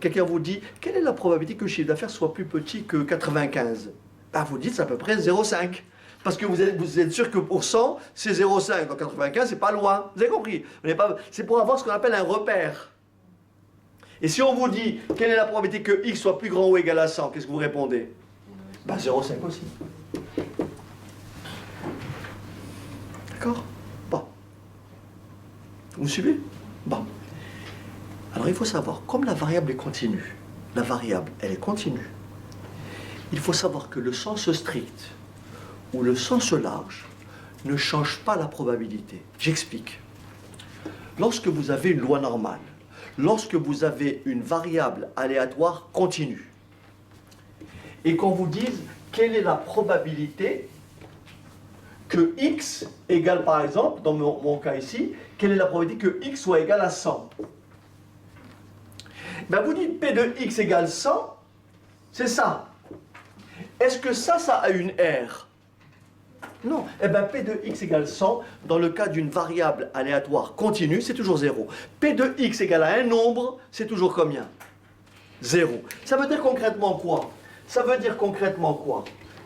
quelqu'un vous dit, quelle est la probabilité que le chiffre d'affaires soit plus petit que 95? Ben, vous dites c'est à peu près 0,5. Parce que vous êtes sûr que pour 100, c'est 0,5. Donc 95, c'est pas loin. Vous avez compris? C'est pour avoir ce qu'on appelle un repère. Et si on vous dit, quelle est la probabilité que x soit plus grand ou égal à 100, qu'est-ce que vous répondez? Ben 0,5 aussi. D'accord? Bon. Vous me suivez? Bon. Alors il faut savoir, comme la variable est continue, il faut savoir que le sens strict ou le sens large ne change pas la probabilité. J'explique. Lorsque vous avez une loi normale, lorsque vous avez une variable aléatoire continue, et qu'on vous dise quelle est la probabilité que x égale, par exemple, dans mon cas ici, quelle est la probabilité que x soit égal à 100? Ben vous dites P de x égale 100, c'est ça. Est-ce que ça a une R? Non. Eh bien, P de x égale 100, dans le cas d'une variable aléatoire continue, c'est toujours 0. P de x égale à un nombre, c'est toujours combien? 0. Ça veut dire concrètement quoi?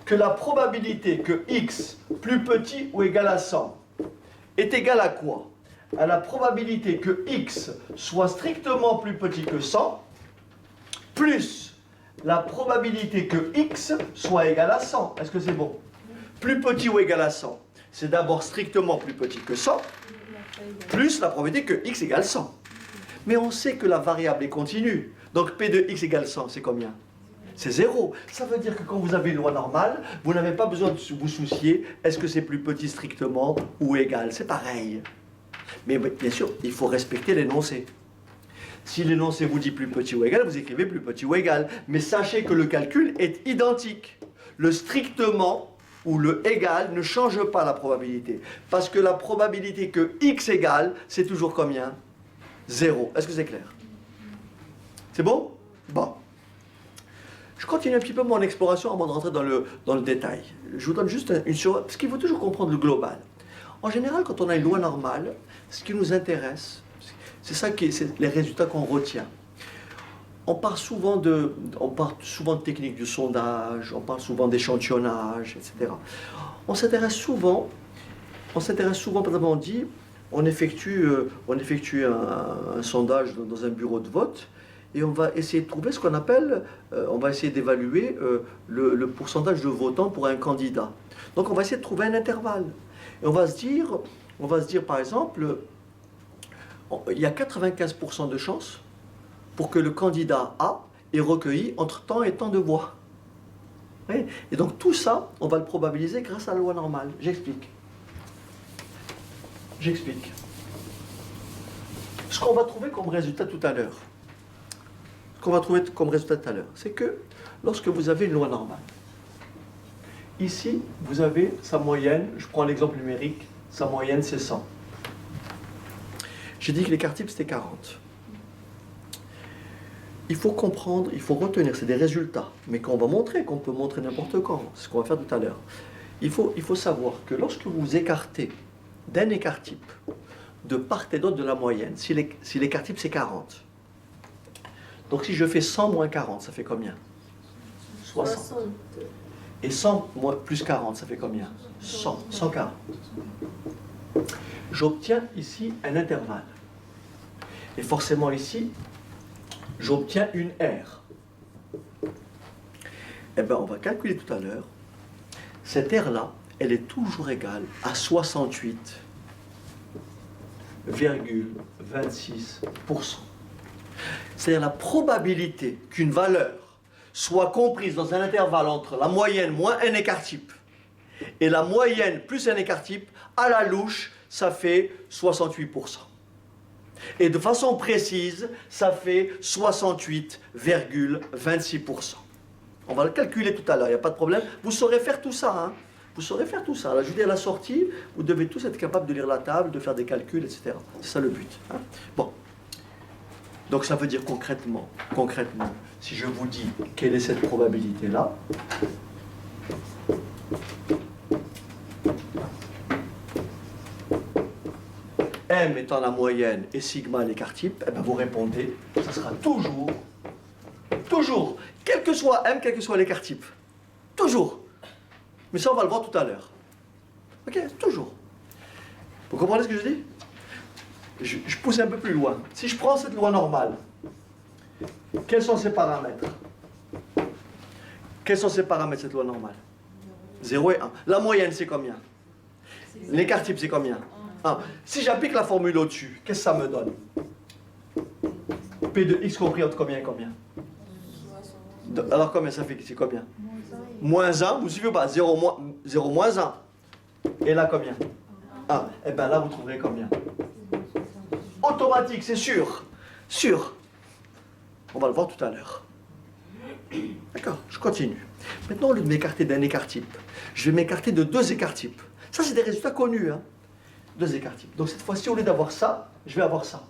Que la probabilité que x plus petit ou égal à 100 est égale à quoi? À la probabilité que x soit strictement plus petit que 100, plus la probabilité que x soit égal à 100. Est-ce que c'est bon? Plus petit ou égal à 100, c'est d'abord strictement plus petit que 100, plus la probabilité que x égale 100. Mais on sait que la variable est continue. Donc P de x égale 100, c'est combien? C'est 0. Ça veut dire que quand vous avez une loi normale, vous n'avez pas besoin de vous soucier, est-ce que c'est plus petit strictement ou égal? C'est pareil. Mais bien sûr, il faut respecter l'énoncé. Si l'énoncé vous dit plus petit ou égal, vous écrivez plus petit ou égal. Mais sachez que le calcul est identique. Le strictement ou le égal ne change pas la probabilité. Parce que la probabilité que x égale, c'est toujours combien? 0. Est-ce que c'est clair? C'est bon? Bon. Je continue un petit peu mon exploration avant de rentrer dans le détail. Je vous donne juste une chose, parce qu'il faut toujours comprendre le global. En général, quand on a une loi normale, ce qui nous intéresse, c'est les résultats qu'on retient. On parle souvent de techniques du sondage, on parle souvent d'échantillonnage, etc. On s'intéresse souvent, par exemple, on dit, on effectue un sondage dans un bureau de vote, et on va essayer de trouver ce qu'on appelle, on va essayer d'évaluer le pourcentage de votants pour un candidat. Donc on va essayer de trouver un intervalle. Et on va se dire par exemple, il y a 95% de chances pour que le candidat A ait recueilli entre tant et tant de voix. Oui. Et donc tout ça, on va le probabiliser grâce à la loi normale. J'explique. Ce qu'on va trouver comme résultat tout à l'heure, c'est que lorsque vous avez une loi normale, ici, vous avez sa moyenne, je prends l'exemple numérique, sa moyenne c'est 100. J'ai dit que l'écart type c'était 40. Il faut comprendre, il faut retenir, c'est des résultats, mais qu'on va montrer, qu'on peut montrer n'importe quand, c'est ce qu'on va faire tout à l'heure. Il faut savoir que lorsque vous vous écartez d'un écart type, de part et d'autre de la moyenne, si l'écart type c'est 40, donc si je fais 100 moins 40, ça fait combien? 60. Et 100 plus 40, ça fait combien? 100, 140. J'obtiens ici un intervalle. Et forcément ici, j'obtiens une R. Eh bien, on va calculer tout à l'heure. Cette R-là, elle est toujours égale à 68,26%. C'est-à-dire la probabilité qu'une valeur soit comprise dans un intervalle entre la moyenne moins un écart type et la moyenne plus un écart type, à la louche, ça fait 68%. Et de façon précise, ça fait 68,26%. On va le calculer tout à l'heure, il n'y a pas de problème. Vous saurez faire tout ça, hein. Vous saurez faire tout ça. Je vous dis à la sortie, vous devez tous être capables de lire la table, de faire des calculs, etc. C'est ça le but. Hein. Bon. Donc ça veut dire concrètement, si je vous dis quelle est cette probabilité-là, M étant la moyenne et sigma l'écart type, eh bien vous répondez, ça sera toujours, quel que soit M, quel que soit l'écart type. Toujours. Mais ça, on va le voir tout à l'heure. Ok, toujours. Vous comprenez ce que je dis? Je pousse un peu plus loin. Si je prends cette loi normale, quels sont ses paramètres? Quels sont ses paramètres, cette loi normale? 0 et 1. La moyenne, c'est combien? L'écart type, c'est combien? 1. Si j'applique la formule au-dessus, qu'est-ce que ça me donne? P de x compris entre combien et combien? Alors combien ça fait? C'est combien? Moins 1, vous suivez pas? 0 moins 1. Et là combien? 1. Et bien là vous trouverez combien? Automatique, c'est sûr. Sûr. On va le voir tout à l'heure. D'accord, je continue. Maintenant, au lieu de m'écarter d'un écart type, je vais m'écarter de 2 écarts types. Ça, c'est des résultats connus. Hein. 2 écarts types. Donc cette fois-ci, au lieu d'avoir ça, je vais avoir ça.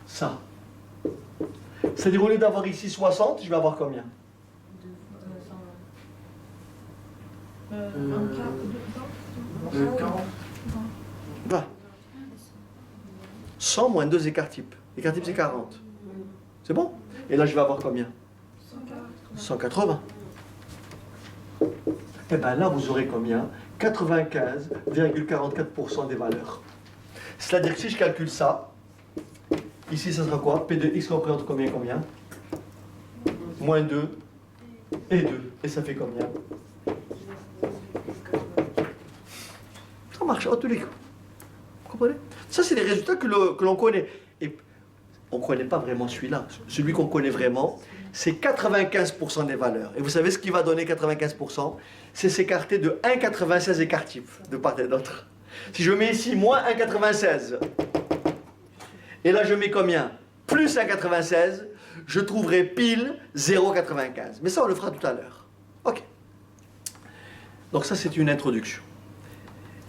Ça. C'est-à-dire, au lieu d'avoir ici 60, je vais avoir combien? 20. 100 moins 2 écarts types. L'écart type, c'est 40. C'est bon? Et là, je vais avoir combien? 180. Et bien là, vous aurez combien? 95,44% des valeurs. C'est-à-dire que si je calcule ça, ici, ça sera quoi? P de x compris entre combien et combien? Moins 2 et 2. Et ça fait combien? Ça marche en tous les cas. Vous comprenez? Ça, c'est les résultats que l'on connaît. Et on ne connaît pas vraiment celui-là. Celui qu'on connaît vraiment, c'est 95% des valeurs. Et vous savez ce qui va donner 95%? C'est s'écarter de 1,96 écartifs de part et d'autre. Si je mets ici moins 1,96, et là je mets combien? Plus 1,96, je trouverai pile 0,95. Mais ça, on le fera tout à l'heure. Ok. Donc ça, c'est une introduction.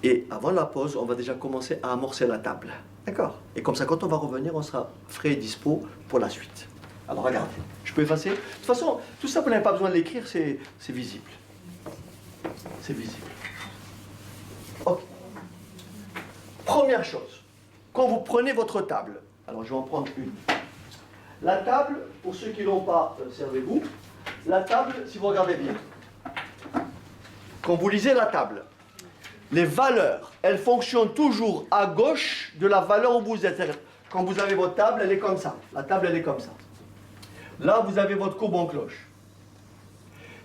Et avant la pause, on va déjà commencer à amorcer la table. D'accord? Et comme ça, quand on va revenir, on sera frais et dispo pour la suite. Alors regardez, je peux effacer. De toute façon, tout ça, vous n'avez pas besoin de l'écrire, c'est visible. C'est visible. Ok. Première chose, quand vous prenez votre table, alors je vais en prendre une. La table, pour ceux qui ne l'ont pas, servez-vous. La table, si vous regardez bien, quand vous lisez la table, les valeurs, elles fonctionnent toujours à gauche de la valeur où vous êtes. C'est-à-dire, quand vous avez votre table, elle est comme ça. La table, elle est comme ça. Là, vous avez votre courbe en cloche.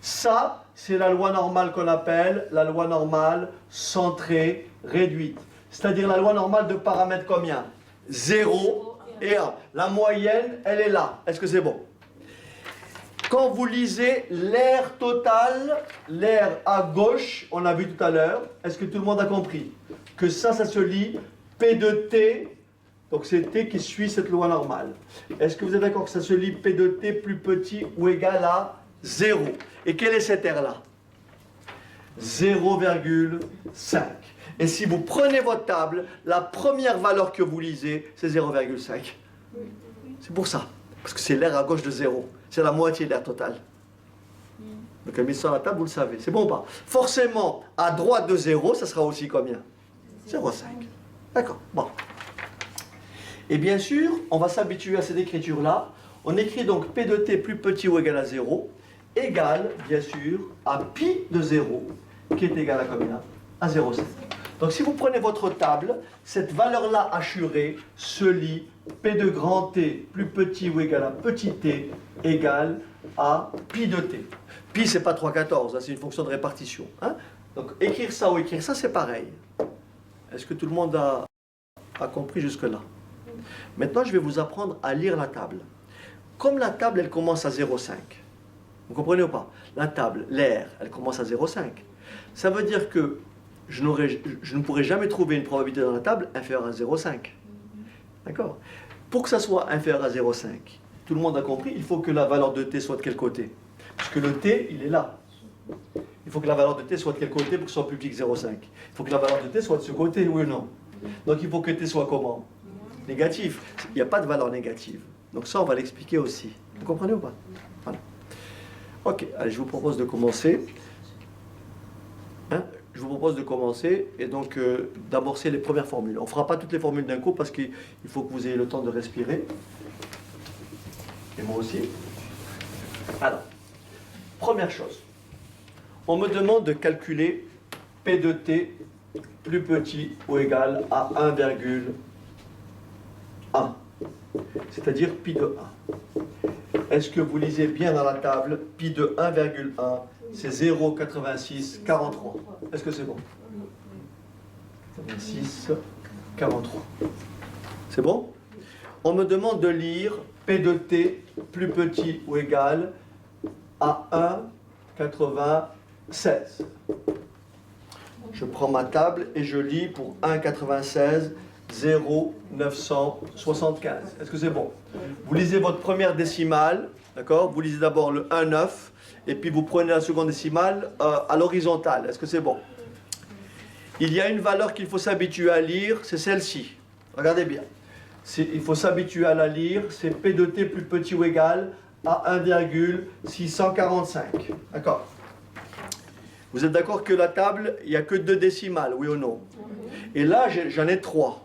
Ça, c'est la loi normale qu'on appelle la loi normale centrée réduite. C'est-à-dire la loi normale de paramètres combien? 0 et 1. La moyenne, elle est là. Est-ce que c'est bon? Quand vous lisez l'air total, l'air à gauche, on l'a vu tout à l'heure, est-ce que tout le monde a compris? Que ça se lit P de T, donc c'est T qui suit cette loi normale. Est-ce que vous êtes d'accord que ça se lit P de T plus petit ou égal à 0? Et quel est cet air-là? 0,5. Et si vous prenez votre table, la première valeur que vous lisez, c'est 0,5. C'est pour ça. Parce que c'est l'air à gauche de 0. C'est la moitié de l'air total. Donc, elle met ça à la table, vous le savez. C'est bon ou pas? Forcément, à droite de 0, ça sera aussi combien? 0,5. D'accord. Bon. Et bien sûr, on va s'habituer à cette écriture-là. On écrit donc P de T plus petit ou égal à 0, égale, bien sûr, à pi de 0, qui est égal à combien? À 0,5. Donc si vous prenez votre table, cette valeur-là assurée se lit P de grand T plus petit ou égal à petit t égale à pi de t. Pi, c'est pas 3,14, hein, c'est une fonction de répartition. Hein? Donc écrire ça ou écrire ça, c'est pareil. Est-ce que tout le monde a compris jusque-là? Maintenant, je vais vous apprendre à lire la table. Comme la table, elle commence à 0,5. Vous comprenez ou pas? La table, l'air, elle commence à 0,5. Ça veut dire que je ne pourrai jamais trouver une probabilité dans la table inférieure à 0,5. D'accord? Pour que ça soit inférieur à 0,5, tout le monde a compris, il faut que la valeur de t soit de quel côté? Parce que le t, il est là. Il faut que la valeur de t soit de quel côté pour que ce soit plus petit que 0,5? Il faut que la valeur de t soit de ce côté, oui ou non? Donc il faut que t soit comment? Négatif. Il n'y a pas de valeur négative. Donc ça, on va l'expliquer aussi. Vous comprenez ou pas? Voilà. Ok, allez, je vous propose de commencer. Hein? Je vous propose de commencer et donc d'amorcer les premières formules. On ne fera pas toutes les formules d'un coup parce qu'il faut que vous ayez le temps de respirer. Et moi aussi. Alors, première chose. On me demande de calculer P de T plus petit ou égal à 1,1. C'est-à-dire pi de 1. Est-ce que vous lisez bien dans la table pi de 1,1? C'est 0,8643. Est-ce que c'est bon? 86,43. C'est bon? On me demande de lire P de T plus petit ou égal à 1,96. Je prends ma table et je lis pour 1,96, 0,975. Est-ce que c'est bon? Vous lisez votre première décimale, d'accord? Vous lisez d'abord le 1,9. Et puis vous prenez la seconde décimale à l'horizontale. Est-ce que c'est bon? Il y a une valeur qu'il faut s'habituer à lire, c'est celle-ci. Regardez bien. Il faut s'habituer à la lire, c'est P de T plus petit ou égal à 1,645. D'accord? Vous êtes d'accord que la table, il n'y a que 2 décimales, oui ou non? Et là, j'en ai 3.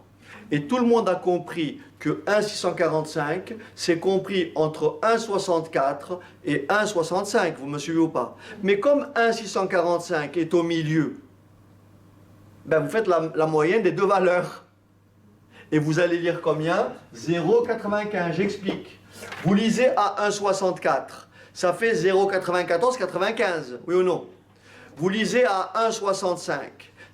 Et tout le monde a compris que 1,645, c'est compris entre 1,64 et 1,65. Vous me suivez ou pas? Mais comme 1,645 est au milieu, ben vous faites la moyenne des deux valeurs. Et vous allez lire combien? 0,95. J'explique. Vous lisez à 1,64. Ça fait 0,94,95. Oui ou non? Vous lisez à 1,65.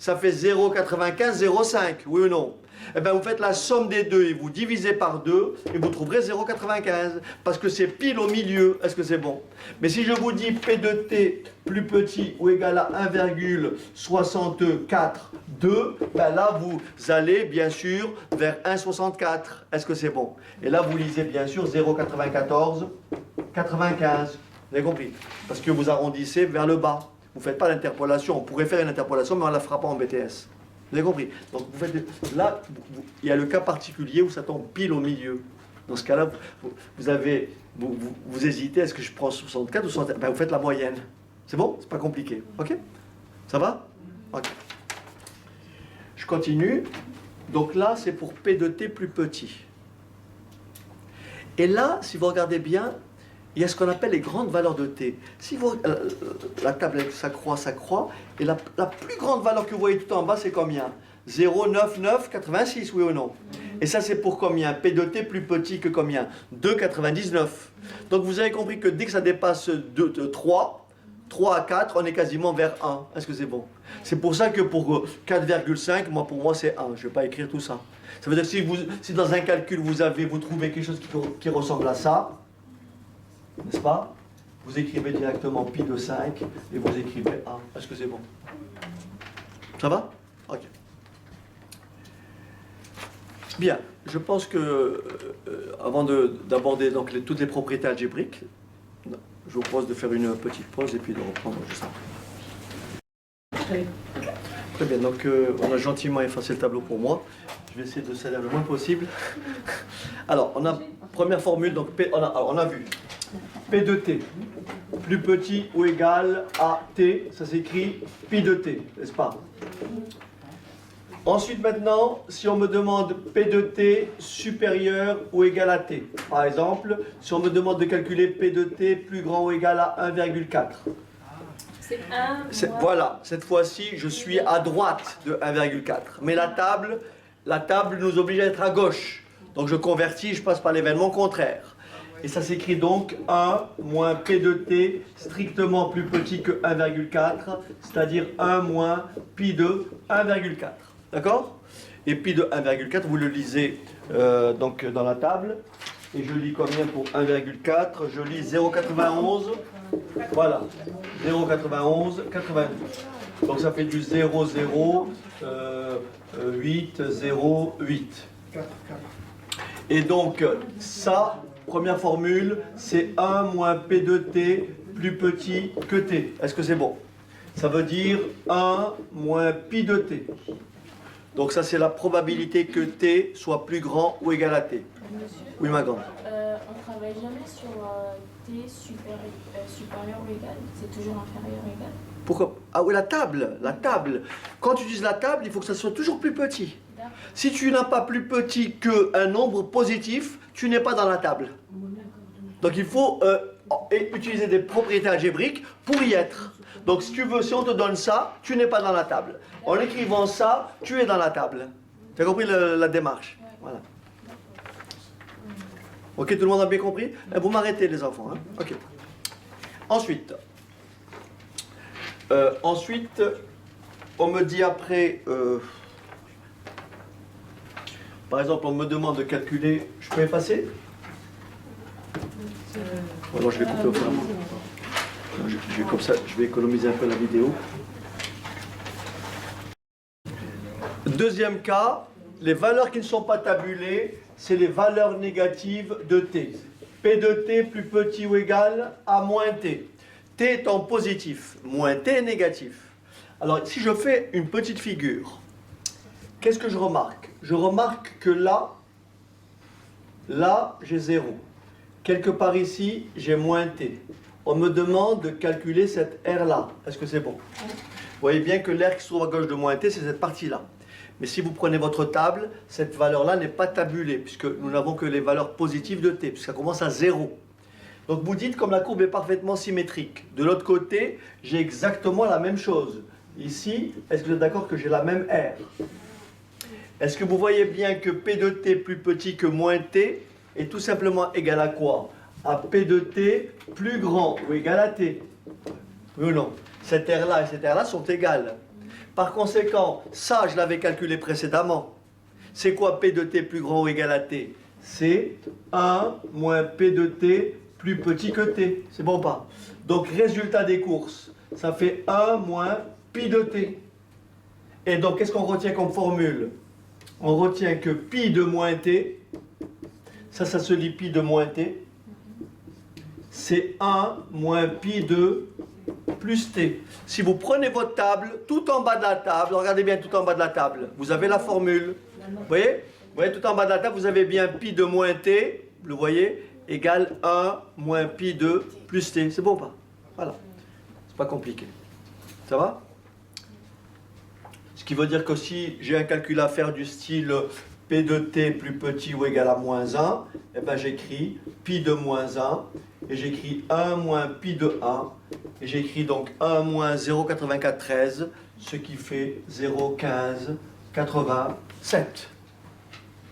ça fait 0,95, 0,5, oui ou non? Eh bien, vous faites la somme des deux et vous divisez par 2 et vous trouverez 0,95 parce que c'est pile au milieu. Est-ce que c'est bon? Mais si je vous dis P de t plus petit ou égal à 1,642, ben là, vous allez bien sûr vers 1,64. Est-ce que c'est bon? Et là, vous lisez bien sûr 0,94, 95. Vous avez compris? Parce que vous arrondissez vers le bas. Vous ne faites pas l'interpolation. On pourrait faire une interpolation, mais on ne la fera pas en BTS. Vous avez compris? Donc vous faites, là, il y a le cas particulier où ça tombe pile au milieu. Dans ce cas-là, vous hésitez, est-ce que je prends 64 ou 64? Ben, vous faites la moyenne. C'est bon? C'est pas compliqué. Ok? Ça va? Ok. Je continue. Donc là, c'est pour P de t plus petit. Et là, si vous regardez bien, il y a ce qu'on appelle les grandes valeurs de t. Si vous, la table s'accroît, et la plus grande valeur que vous voyez tout en bas, c'est combien? 0,9986, oui ou non? Et ça, c'est pour combien? P de t plus petit que combien? 2,99. Donc vous avez compris que dès que ça dépasse 3 à 4, on est quasiment vers 1. Est-ce que c'est bon? C'est pour ça que pour 4,5, pour moi, c'est 1. Je ne vais pas écrire tout ça. Ça veut dire que si dans un calcul, vous trouvez quelque chose qui ressemble à ça, n'est-ce pas? Vous écrivez directement pi de 5 et vous écrivez 1. Est-ce que c'est bon? Ça va? Ok. Bien, je pense que avant d'aborder donc toutes les propriétés algébriques, je vous propose de faire une petite pause et puis de reprendre juste après. Très bien, donc on a gentiment effacé le tableau pour moi. Je vais essayer de s'aider le moins possible. Alors, on a première formule, donc on a vu P de t plus petit ou égal à t, ça s'écrit pi de t, n'est-ce pas? Ensuite maintenant, si on me demande P de t supérieur ou égal à t, par exemple, si on me demande de calculer P de t plus grand ou égal à 1,4. C'est 1. Voilà, cette fois-ci, je suis à droite de 1,4. Mais la table nous oblige à être à gauche. Donc je convertis, je passe par l'événement contraire. Et ça s'écrit donc 1 moins P de t strictement plus petit que 1,4, c'est-à-dire 1 moins pi de 1,4. D'accord? Et pi de 1,4, vous le lisez donc dans la table. Et je lis combien pour 1,4? Je lis 0,91. Voilà. 0,91, 92. Donc ça fait du 0,0808. Et donc ça, première formule, c'est 1 moins P de t plus petit que t. Est-ce que c'est bon? Ça veut dire 1 moins pi de t. Donc ça, c'est la probabilité que t soit plus grand ou égal à t. Monsieur, Oui, ma grande. on ne travaille jamais sur t supérieur ou égal, c'est toujours inférieur ou égal. Pourquoi? Ah oui, la table. Quand tu utilises la table, il faut que ça soit toujours plus petit. Si tu n'as pas plus petit qu'un nombre positif, tu n'es pas dans la table. Donc il faut utiliser des propriétés algébriques pour y être. Donc si on te donne ça, tu n'es pas dans la table. En écrivant ça, tu es dans la table. Tu as compris la démarche? Voilà. Ok, tout le monde a bien compris? Vous m'arrêtez les enfants. Hein? Ok. Ensuite, on me dit après... par exemple, on me demande de calculer... Je peux effacer? Alors je vais couper au fur et à mesure. Comme ça, je vais économiser un peu la vidéo. Deuxième cas, les valeurs qui ne sont pas tabulées, c'est les valeurs négatives de t. P de t plus petit ou égal à moins t. T étant positif, moins t est négatif. Alors, si je fais une petite figure, qu'est-ce que je remarque? Je remarque que là, j'ai 0. Quelque part ici, j'ai moins t. On me demande de calculer cette R-là. Est-ce que c'est bon? Vous voyez bien que l'air qui se trouve à gauche de moins t, c'est cette partie-là. Mais si vous prenez votre table, cette valeur-là n'est pas tabulée, puisque nous n'avons que les valeurs positives de t, puisqu'elle commence à 0. Donc vous dites, comme la courbe est parfaitement symétrique, de l'autre côté, j'ai exactement la même chose. Ici, est-ce que vous êtes d'accord que j'ai la même R? Est-ce que vous voyez bien que P de t plus petit que moins t est tout simplement égal à quoi? À P de t plus grand ou égal à t. Oui ou non? Cette R-là et cette R-là sont égales. Par conséquent, ça, je l'avais calculé précédemment. C'est quoi P de t plus grand ou égal à t? C'est 1 moins P de t plus petit que t. C'est bon ou pas? Donc, résultat des courses, ça fait 1 moins pi de t. Et donc, qu'est-ce qu'on retient comme formule? On retient que pi de moins t, ça se lit pi de moins t, c'est 1 moins pi de plus t. Si vous prenez votre table, tout en bas de la table, regardez bien tout en bas de la table, vous avez la formule. Vous voyez? Vous voyez, tout en bas de la table, vous avez bien pi de moins t, vous le voyez, égale 1 moins pi de plus t. C'est bon ou pas? Voilà. C'est pas compliqué. Ça va? Ce qui veut dire que si j'ai un calcul à faire du style P de t plus petit ou égal à moins 1, eh ben j'écris pi de moins 1, et j'écris 1 moins pi de 1, et j'écris donc 1 moins 0,9413, ce qui fait 0,1587.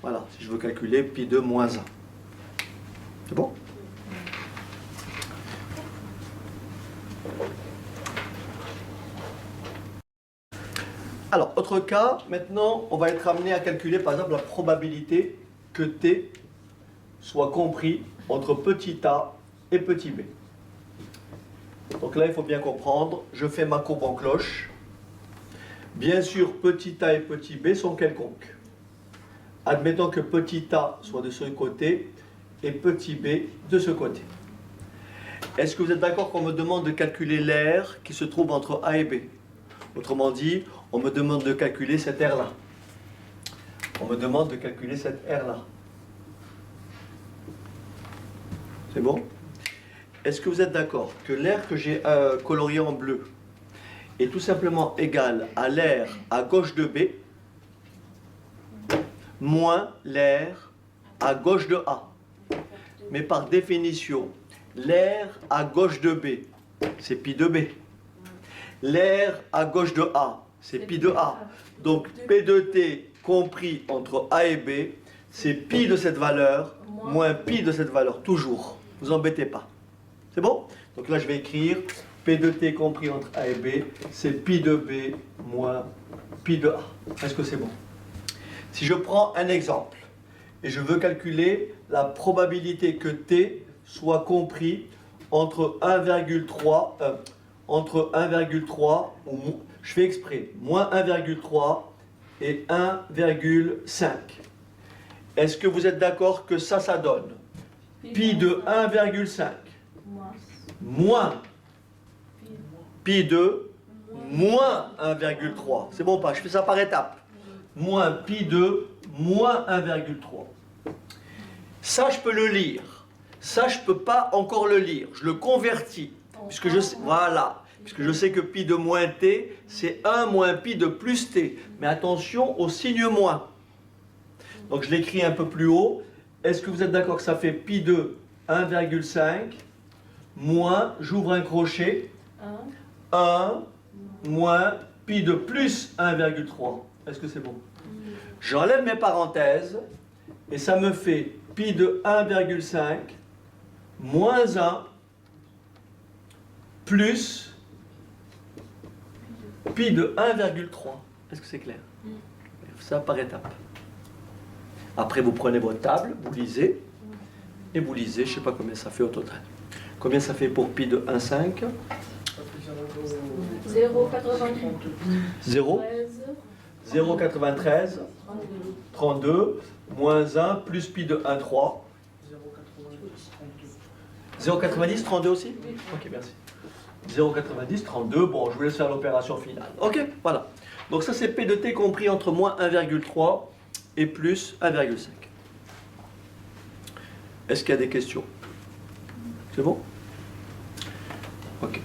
Voilà, si je veux calculer pi de moins 1. C'est bon? Alors, autre cas, maintenant, on va être amené à calculer par exemple la probabilité que t soit compris entre petit a et petit b. Donc là, il faut bien comprendre, je fais ma courbe en cloche. Bien sûr, petit a et petit b sont quelconques. Admettons que petit a soit de ce côté et petit b de ce côté. Est-ce que vous êtes d'accord qu'on me demande de calculer l'aire qui se trouve entre a et b? Autrement dit, on me demande de calculer cette aire-là. On me demande de calculer cette aire-là. C'est bon? Est-ce que vous êtes d'accord que l'aire que j'ai coloriée en bleu est tout simplement égale à l'aire à gauche de B moins l'aire à gauche de A? Mais par définition, l'aire à gauche de B, c'est pi de B. L'aire à gauche de A, c'est pi de A. Donc P de T compris entre A et B, c'est pi de cette valeur moins pi de cette valeur, toujours. Ne vous embêtez pas. C'est bon? Donc là, je vais écrire P de T compris entre A et B, c'est pi de B moins pi de A. Est-ce que c'est bon? Si je prends un exemple, et je veux calculer la probabilité que T soit compris entre 1,3, je fais exprès, moins 1,3 et 1,5. Est-ce que vous êtes d'accord que ça donne pi de 1,5 moins pi de moins 1,3. C'est bon ou pas? Je fais ça par étapes. Moins pi de moins 1,3. Ça, je peux le lire. Ça, je ne peux pas encore le lire. Je le convertis. Puisque je sais, voilà. Puisque je sais que pi de moins t, c'est 1 moins pi de plus t. Mais attention au signe moins. Donc je l'écris un peu plus haut. Est-ce que vous êtes d'accord que ça fait pi de 1,5 moins, j'ouvre un crochet, 1 moins pi de plus 1,3. Est-ce que c'est bon? J'enlève mes parenthèses et ça me fait pi de 1,5 moins 1 plus pi de 1,3. Est-ce que c'est clair? Ça par étapes. Après, vous prenez votre table, vous lisez, et vous lisez, je ne sais pas combien ça fait au total. Combien ça fait pour pi de 1,5? 0,93. 0,93. 32. Moins 1 plus pi de 1,3. 0,90, 32 aussi? Ok, merci. 0,90, 32. Bon, je vous laisse faire l'opération finale. Ok, voilà. Donc ça, c'est P de T compris entre moins 1,3 et plus 1,5. Est-ce qu'il y a des questions? C'est bon? Ok.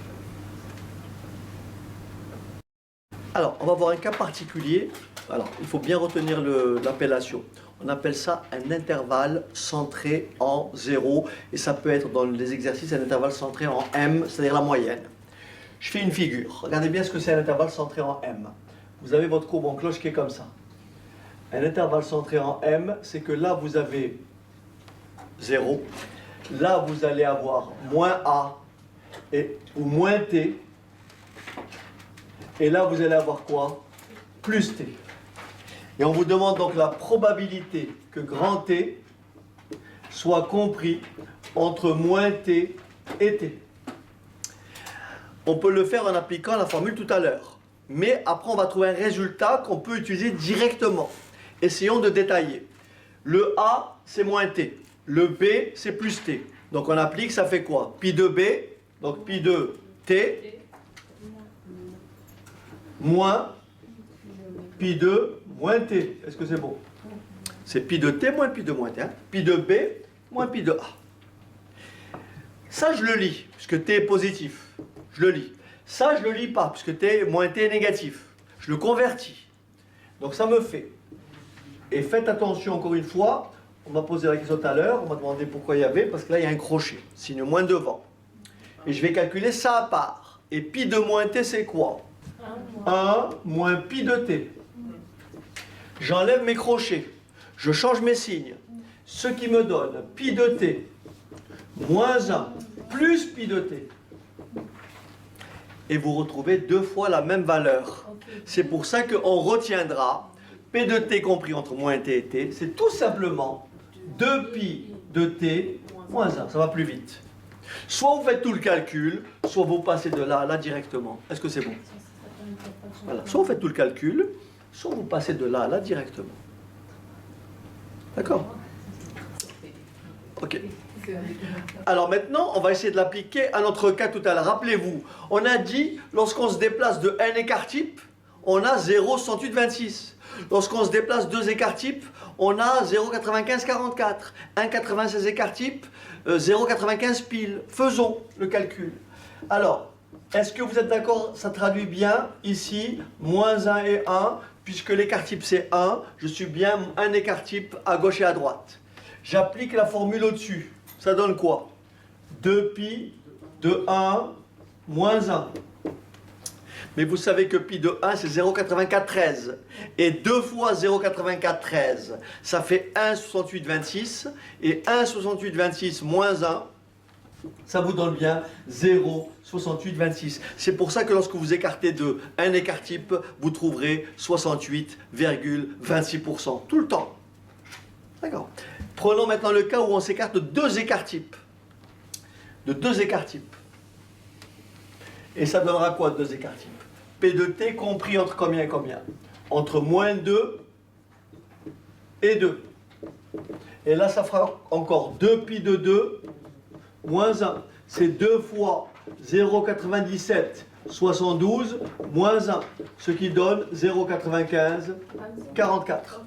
Alors, on va voir un cas particulier. Alors, il faut bien retenir l'appellation. On appelle ça un intervalle centré en 0. Et ça peut être dans les exercices un intervalle centré en M, c'est-à-dire la moyenne. Je fais une figure. Regardez bien ce que c'est un intervalle centré en M. Vous avez votre courbe en cloche qui est comme ça. Un intervalle centré en M, c'est que là, vous avez 0. Là, vous allez avoir moins A ou moins T. Et là, vous allez avoir quoi? plus t. Et on vous demande donc la probabilité que grand T soit compris entre moins t et t. On peut le faire en appliquant la formule tout à l'heure. Mais après, on va trouver un résultat qu'on peut utiliser directement. Essayons de détailler. Le A, c'est moins t. Le B, c'est plus t. Donc on applique, ça fait quoi? Pi de B, donc pi de t, moins pi de moins t. Est-ce que c'est bon? C'est pi de t moins pi de moins t. Hein? Pi de B moins pi de A. Ça, je le lis, puisque t est positif. Je le lis. Ça, je ne le lis pas, puisque t moins t est négatif. Je le convertis. Donc ça me fait. Et faites attention, encore une fois, on m'a posé la question tout à l'heure, on m'a demandé pourquoi il y avait, parce que là, il y a un crochet, signe moins devant. Et je vais calculer ça à part. Et pi de moins t, c'est quoi? 1 moins pi de t. J'enlève mes crochets. Je change mes signes. Ce qui me donne pi de t moins 1 plus pi de t. Et vous retrouvez deux fois la même valeur. C'est pour ça qu'on retiendra P de t compris entre moins t et t, c'est tout simplement 2 pi de t moins 1. Ça va plus vite. Soit vous faites tout le calcul, soit vous passez de là à là directement. Est-ce que c'est bon? Voilà. Soit vous faites tout le calcul, soit vous passez de là à là directement. D'accord? Ok. Alors maintenant, on va essayer de l'appliquer à notre cas tout à l'heure. Rappelez-vous, on a dit, lorsqu'on se déplace de n écart type, on a 0,6826. Lorsqu'on se déplace 2 écarts type, on a 0,9544. 1,96 écart type, 0,95 pile. Faisons le calcul. Alors, est-ce que vous êtes d'accord? Ça traduit bien ici, moins 1 et 1, puisque l'écart type c'est 1, je suis bien un écart type à gauche et à droite. J'applique la formule au-dessus. Ça donne quoi? 2 pi de 1 moins 1. Mais vous savez que pi de 1, c'est 0,8413. Et 2 fois 0,8413, ça fait 1,6826. Et 1,6826 moins 1, ça vous donne bien 0,6826. C'est pour ça que lorsque vous écartez de un écart type, vous trouverez 68,26%. Tout le temps. D'accord. Prenons maintenant le cas où on s'écarte de 2 écarts types. De 2 écarts types. Et ça donnera quoi, 2 écarts types? P de t compris entre combien et combien? Entre moins 2 et 2. Et là, ça fera encore 2 pi de 2 moins 1. C'est 2 fois 0,9772 moins 1. Ce qui donne 0,9544.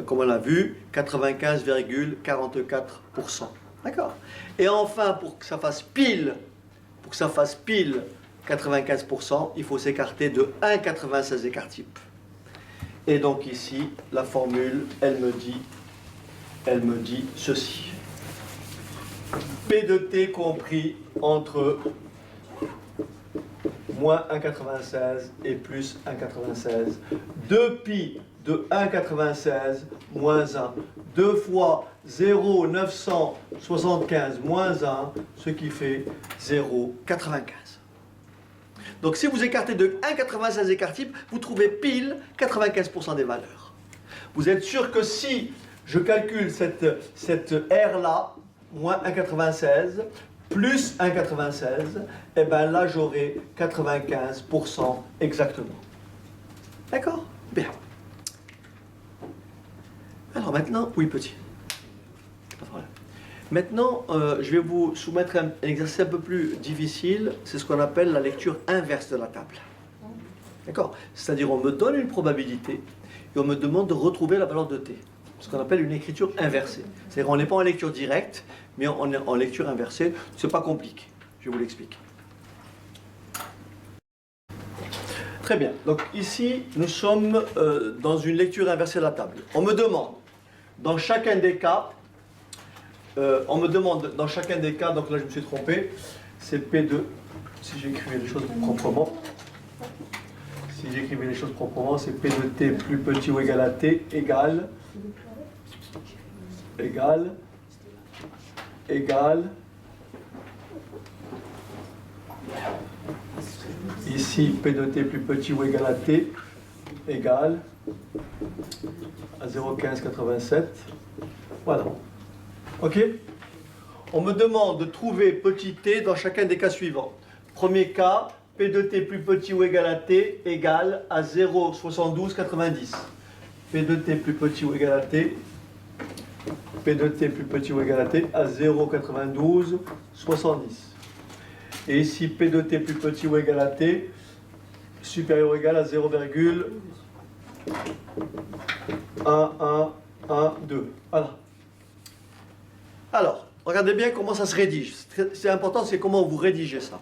Comme on l'a vu, 95,44%. D'accord? Et enfin, pour que ça fasse pile 95%, il faut s'écarter de 1,96 écart type. Et donc ici, la formule, elle me dit ceci. P de t compris entre moins 1,96 et plus 1,96. 2 pi de 1,96 moins 1. 2 fois 0,975 moins 1, ce qui fait 0,95. Donc si vous écartez de 1,96 écart type, vous trouvez pile 95% des valeurs. Vous êtes sûr que si je calcule cette R-là, moins 1,96, plus 1,96, et bien là j'aurai 95% exactement. D'accord? Bien. Alors maintenant, oui petit. Pas de problème. Maintenant, je vais vous soumettre un exercice un peu plus difficile, c'est ce qu'on appelle la lecture inverse de la table. D'accord? C'est-à-dire on me donne une probabilité et on me demande de retrouver la valeur de t. Ce qu'on appelle une écriture inversée. C'est-à-dire on n'est pas en lecture directe, mais on est en lecture inversée. C'est pas compliqué. Je vous l'explique. Très bien. Donc ici, nous sommes dans une lecture inversée de la table. On me demande, dans chacun des cas, donc là je me suis trompé, c'est P2, si j'écrivais les choses proprement, c'est P de t plus petit ou égal à t égale, Ici, P de t plus petit ou égal à t égale à 0,1587. Voilà. OK? On me demande de trouver petit t dans chacun des cas suivants. Premier cas, P de t plus petit ou égal à t égale à 0,7290. P de t plus petit ou égal à t, P de t plus petit ou égal à t à 0,9270. Et ici, P de t plus petit ou égal à t supérieur ou égal à 0,1112. Voilà. Alors, regardez bien comment ça se rédige. C'est important, c'est comment vous rédigez ça.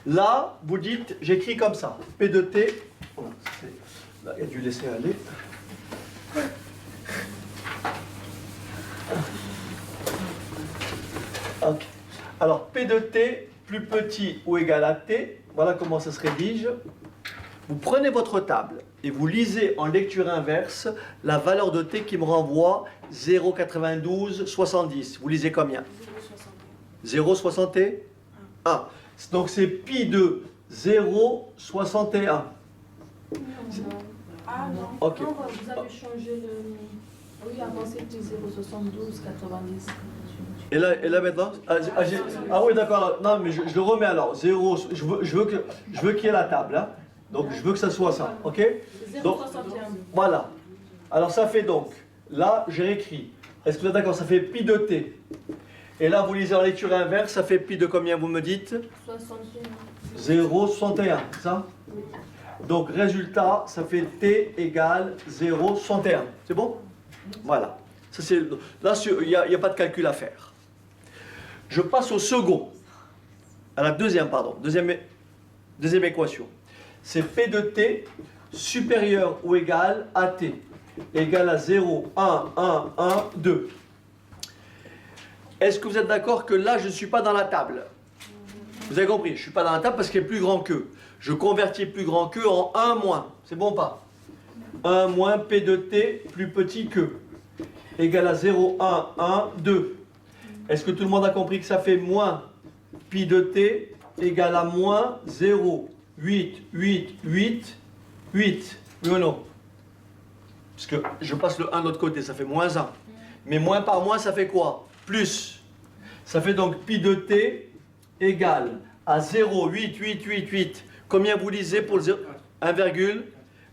Là, vous dites, j'écris comme ça. P de t, voilà, là, il y a dû laisser aller. Ok. Alors, P de t plus petit ou égal à t, voilà comment ça se rédige. Vous prenez votre table et vous lisez en lecture inverse la valeur de t qui me renvoie 0,9270. Vous lisez combien? 0,61. Donc c'est pi de 0,61. Ah non. Ok. Non, vous avez changé le... Oui, avant c'était 0,72,90. Et là maintenant oui, d'accord. Non, mais je le remets alors. 0, je veux qu'il y ait la table. Hein. Donc je veux que ça soit ça. Ok? 0,61. Voilà. Alors ça fait donc, là j'ai écrit. Est-ce que vous êtes d'accord? Ça fait pi de t. Et là vous lisez en lecture inverse, ça fait pi de combien vous me dites? 61. 0,61, c'est ça? Donc résultat, ça fait t égale 0,61. C'est bon? Voilà. Ça, là, il n'y a pas de calcul à faire. Je passe au second. À la deuxième équation. C'est P de t supérieur ou égal à t. Égal à 0, 1, 1, 1, 2. Est-ce que vous êtes d'accord que là, je ne suis pas dans la table? Vous avez compris? Je ne suis pas dans la table parce qu'il est plus grand que. Je convertis plus grand que en 1 moins. C'est bon ou pas? 1 moins P de t plus petit que. Égal à 0, 1, 1, 2. Est-ce que tout le monde a compris que ça fait moins pi de t égale à moins 0, 8, 8, 8, 8. Oui ou non? Parce que je passe le 1 de l'autre côté, ça fait moins 1. Mais moins par moins, ça fait quoi? Plus. Ça fait donc pi de t égale à 0, 8, 8, 8, 8. Combien vous lisez pour le 0? 1,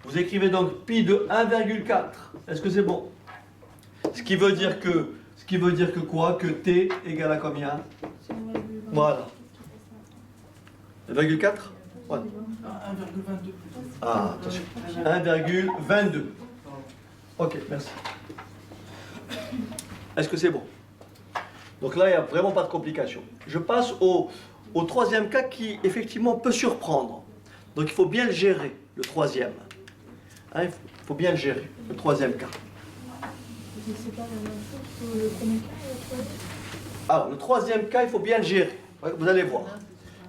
vous écrivez donc pi de 1,4. Est-ce que c'est bon? Ce qui veut dire que quoi? Que t égale à combien? Voilà. 1,4? Ouais. 1,22 plus. Ah, attention. 1,22. Ok, merci. Est-ce que c'est bon? Donc là, il n'y a vraiment pas de complication. Je passe au troisième cas qui, effectivement, peut surprendre. Donc il faut bien le gérer, le troisième. Hein, il faut bien le gérer, le troisième cas. C'est pas la même chose que le premier cas et le troisième. Alors, le troisième cas, il faut bien le gérer. Vous allez voir.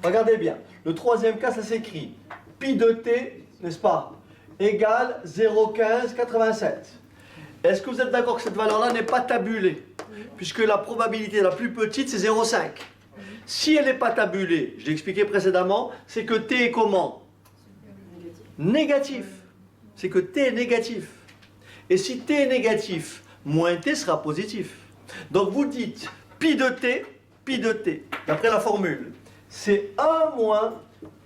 Regardez bien. Le troisième cas, ça s'écrit pi de t, n'est-ce pas, égale 0,1587. Est-ce que vous êtes d'accord que cette valeur-là n'est pas tabulée? Puisque la probabilité la plus petite, c'est 0,5. Si elle n'est pas tabulée, je l'ai expliqué précédemment, c'est que t est comment? Négatif. C'est que t est négatif. Et si t est négatif, moins t sera positif. Donc vous dites pi de t, d'après la formule, c'est 1 moins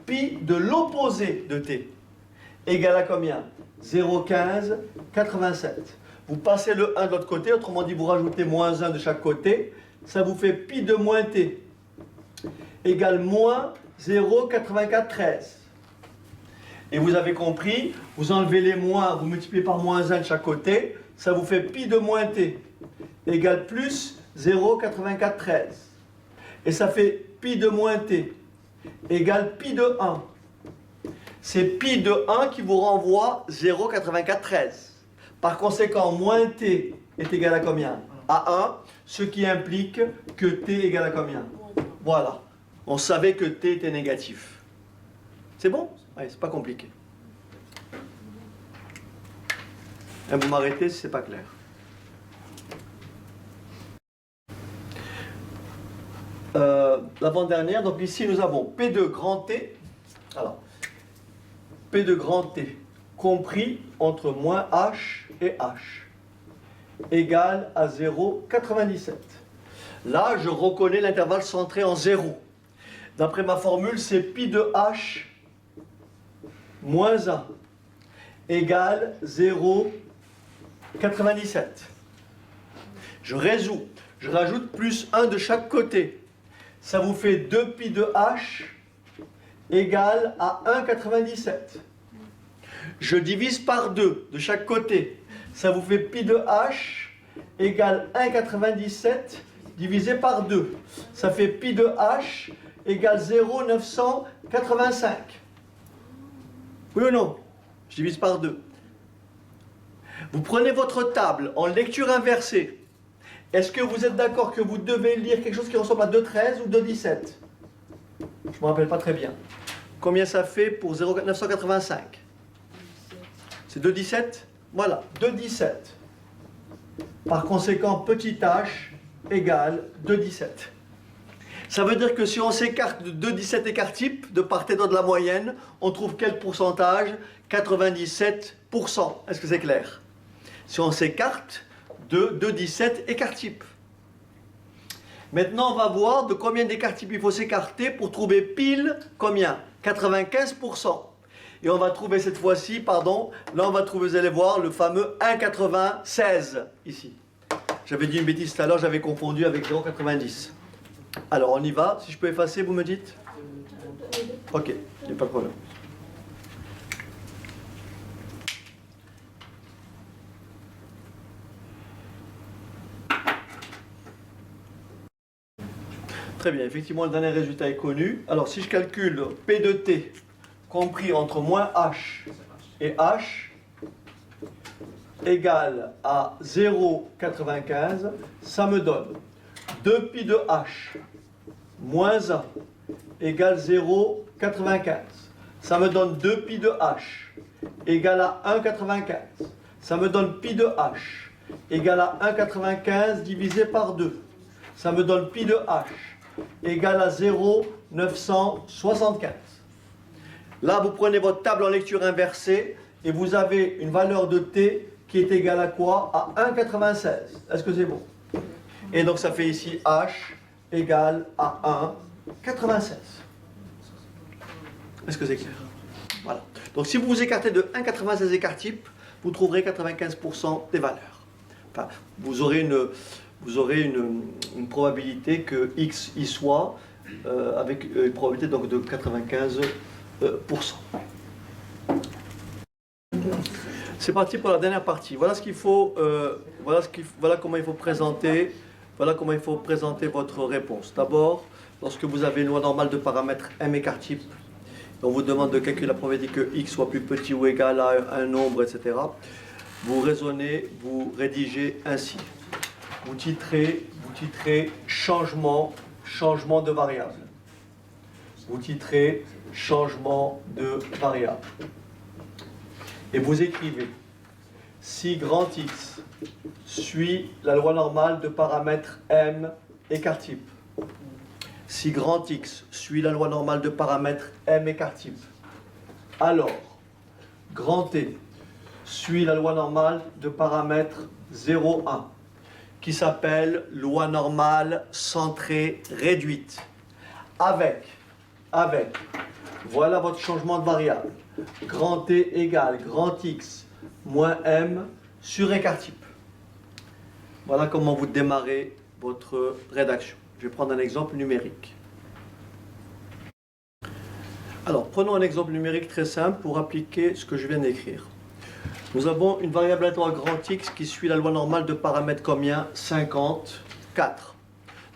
pi de l'opposé de t, égal à combien? 0,1587. Vous passez le 1 de l'autre côté, autrement dit vous rajoutez moins 1 de chaque côté, ça vous fait pi de moins t, égale moins 0,8413. Et vous avez compris, vous enlevez les moins, vous multipliez par moins 1 de chaque côté, ça vous fait pi de moins t, égale plus 0,8413. Et ça fait pi de moins t, égale pi de 1. C'est pi de 1 qui vous renvoie 0,8413. Par conséquent, moins t est égal à combien? À 1, ce qui implique que t est égal à combien? Voilà. On savait que t était négatif. C'est bon? Oui, c'est pas compliqué. Et vous m'arrêtez si c'est pas clair. L'avant-dernière, donc ici nous avons P de grand T. Alors, P de grand T, compris entre moins H et H, égale à 0,97. Là, je reconnais l'intervalle centré en 0. D'après ma formule, c'est pi de H moins 1 égale 0,97. Je résous. Je rajoute plus 1 de chaque côté. Ça vous fait 2 pi de H égale à 1,97. Je divise par 2 de chaque côté. Ça vous fait pi de H égale 1,97 divisé par 2. Ça fait pi de H égale 0,985. Oui ou non? Je divise par 2. Vous prenez votre table en lecture inversée. Est-ce que vous êtes d'accord que vous devez lire quelque chose qui ressemble à 2,13 ou 2,17? Je ne me rappelle pas très bien. Combien ça fait pour 0,985? C'est 2,17? Voilà, 2,17. Par conséquent, petit h égale 2,17. Ça veut dire que si on s'écarte de 2,17 écart type, de part et d'autre de la moyenne, on trouve quel pourcentage? 97%. Est-ce que c'est clair? Si on s'écarte de 2,17 écart type. Maintenant, on va voir de combien d'écart type il faut s'écarter pour trouver pile combien? 95%. Et on va trouver cette fois-ci, pardon, là on va trouver, vous allez voir, le fameux 1,96 ici. J'avais dit une bêtise tout à l'heure, j'avais confondu avec 0,90. Alors on y va, si je peux effacer, vous me dites? Ok, il n'y a pas de problème. Très bien, effectivement le dernier résultat est connu. Alors si je calcule P de T compris entre moins H et H égale à 0,95, ça me donne 2 pi de H moins 1 égale 0,95. Ça me donne 2 pi de H égale à 1,95. Ça me donne pi de H égale à 1,95 divisé par 2. Ça me donne pi de H égale à 0,975. Là, vous prenez votre table en lecture inversée et vous avez une valeur de t qui est égale à quoi? À 1,96. Est-ce que c'est bon? Et donc ça fait ici h égale à 1,96. Est-ce que c'est clair? Voilà. Donc si vous vous écartez de 1,96 écart type, vous trouverez 95% des valeurs. Enfin, vous aurez une probabilité que x y soit avec une probabilité donc de 95%. C'est parti pour la dernière partie. Voilà ce qu'il faut, voilà comment il faut présenter, votre réponse. D'abord, lorsque vous avez une loi normale de paramètres m écart type, on vous demande de calculer la probabilité que x soit plus petit ou égal à un nombre, etc. Vous raisonnez, vous rédigez ainsi. Vous titrez changement de variable. Vous titrez changement de variable. Et vous écrivez si grand X suit la loi normale de paramètres M écart type. Si grand X suit la loi normale de paramètres M écart type, alors grand T suit la loi normale de paramètres 0,1 qui s'appelle loi normale centrée réduite. Avec, voilà votre changement de variable. Grand T égale grand X moins M sur écart type. Voilà comment vous démarrez votre rédaction. Je vais prendre un exemple numérique. Alors, prenons un exemple numérique très simple pour appliquer ce que je viens d'écrire. Nous avons une variable aléatoire grand X qui suit la loi normale de paramètres combien? 50, 4.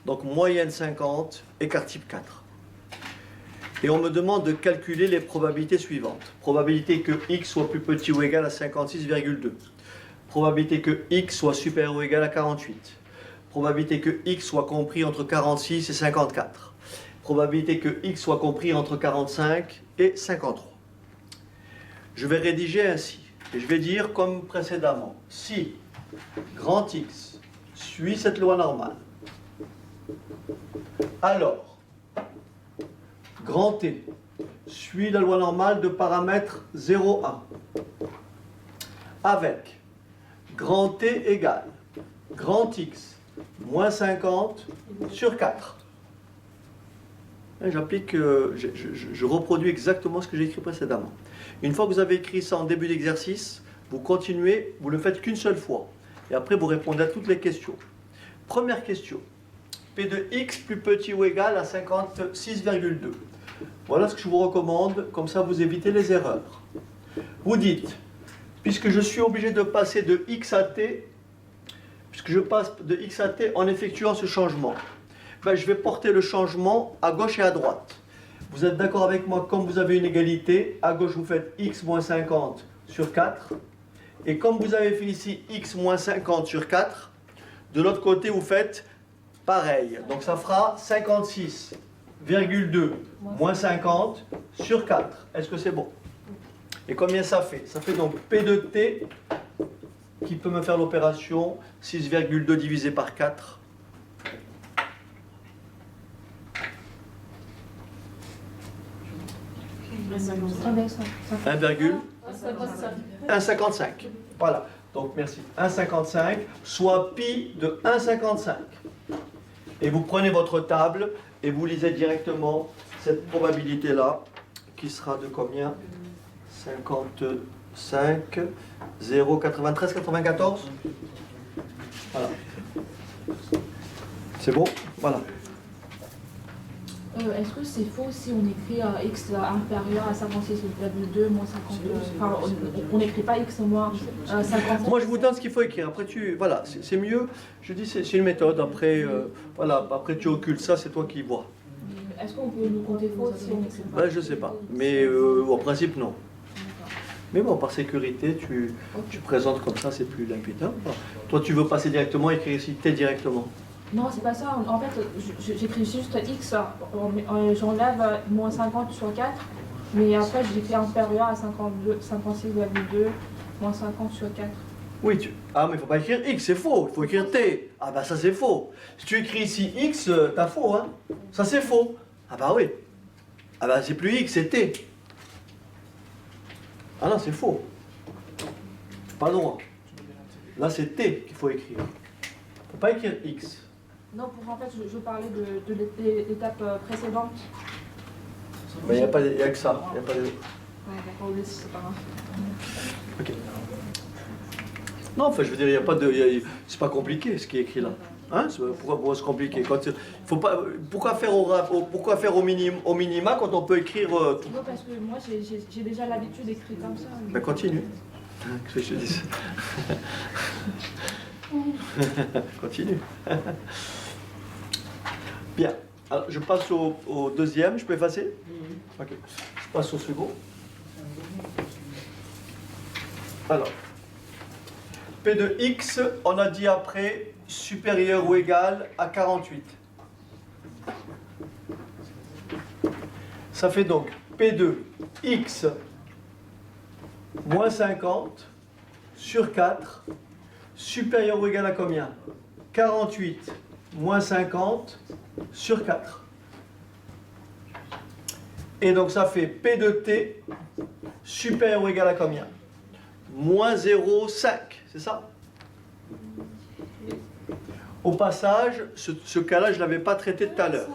Donc moyenne 50, écart type 4. Et on me demande de calculer les probabilités suivantes. Probabilité que x soit plus petit ou égal à 56,2. Probabilité que x soit supérieur ou égal à 48. Probabilité que x soit compris entre 46 et 54. Probabilité que x soit compris entre 45 et 53. Je vais rédiger ainsi. Et je vais dire comme précédemment, si grand X suit cette loi normale, alors grand T suit la loi normale de paramètre 0,1 avec grand T égale grand X moins 50 sur 4. J'applique, je reproduis exactement ce que j'ai écrit précédemment. Une fois que vous avez écrit ça en début d'exercice, vous continuez, vous ne le faites qu'une seule fois. Et après, vous répondez à toutes les questions. Première question. P de x plus petit ou égal à 56,2. Voilà ce que je vous recommande, comme ça vous évitez les erreurs. Vous dites, puisque je suis obligé de passer de x à t, puisque je passe de x à t en effectuant ce changement, ben, je vais porter le changement à gauche et à droite. Vous êtes d'accord avec moi, comme vous avez une égalité, à gauche vous faites x moins 50 sur 4, et comme vous avez fait ici x moins 50 sur 4, de l'autre côté vous faites pareil. Donc ça fera 56,2 moins 50 sur 4. Est-ce que c'est bon? Et combien ça fait? Ça fait donc P de T, qui peut me faire l'opération 6,2 divisé par 4. Un 1,55. Voilà. Donc merci. 1,55, soit pi de 1,55. Et vous prenez votre table et vous lisez directement cette probabilité-là, qui sera de combien? 55, 0, 93, 94. Voilà. C'est bon? Voilà. Est-ce que c'est faux si on écrit x inférieur à 56,2 moins 50? Enfin, on n'écrit pas x moins 50. Moi, je vous donne ce qu'il faut écrire. Après, voilà, c'est mieux. Je dis, c'est une méthode. Après, voilà, après tu occultes ça, c'est toi qui vois. Est-ce qu'on peut nous compter faux si on n'écrit pas? Ben, je sais pas. Mais en principe, non. Mais bon, par sécurité, tu présentes comme ça, c'est plus limpide. Hein. Toi, tu veux passer directement, écrire ici T directement. Non, c'est pas ça. En fait, j'écris juste x, j'enlève moins 50 sur 4, mais après j'écris inférieur à 56,2 moins 50 sur 4. Oui, ah, mais il ne faut pas écrire x, c'est faux. Il faut écrire T. Ah, bah ça, c'est faux. Si tu écris ici x, t'as faux, hein. Ça, c'est faux. Ah, bah oui. Ah, bah c'est plus x, c'est T. Ah non, c'est faux. Pas droit. Là, c'est T qu'il faut écrire. Il ne faut pas écrire x. Non, en fait, je parlais de l'étape précédente. Mais il n'y a que ça. Y a pas de... Ouais, d'accord, c'est pas grave. Ok. Non, enfin, je veux dire, il y a pas de... c'est pas compliqué ce qui est écrit là. Hein? Pourquoi se compliquer? Faut pas, pourquoi faire au minima quand on peut écrire tout? Non, parce que moi, j'ai déjà l'habitude d'écrire comme ça. Ben continue. Qu'est-ce que je te dis? Continue. Bien. Alors, je passe au deuxième. Je peux effacer? Ok. Je passe au second. Alors, P de x, on a dit après, supérieur ou égal à 48. Ça fait donc P de x moins 50 sur 4, supérieur ou égal à combien? 48 moins 50 sur 4. Et donc ça fait P de t supérieur ou égal à combien? Moins 0,5, c'est ça? Au passage, ce cas-là, je ne l'avais pas traité tout à l'heure.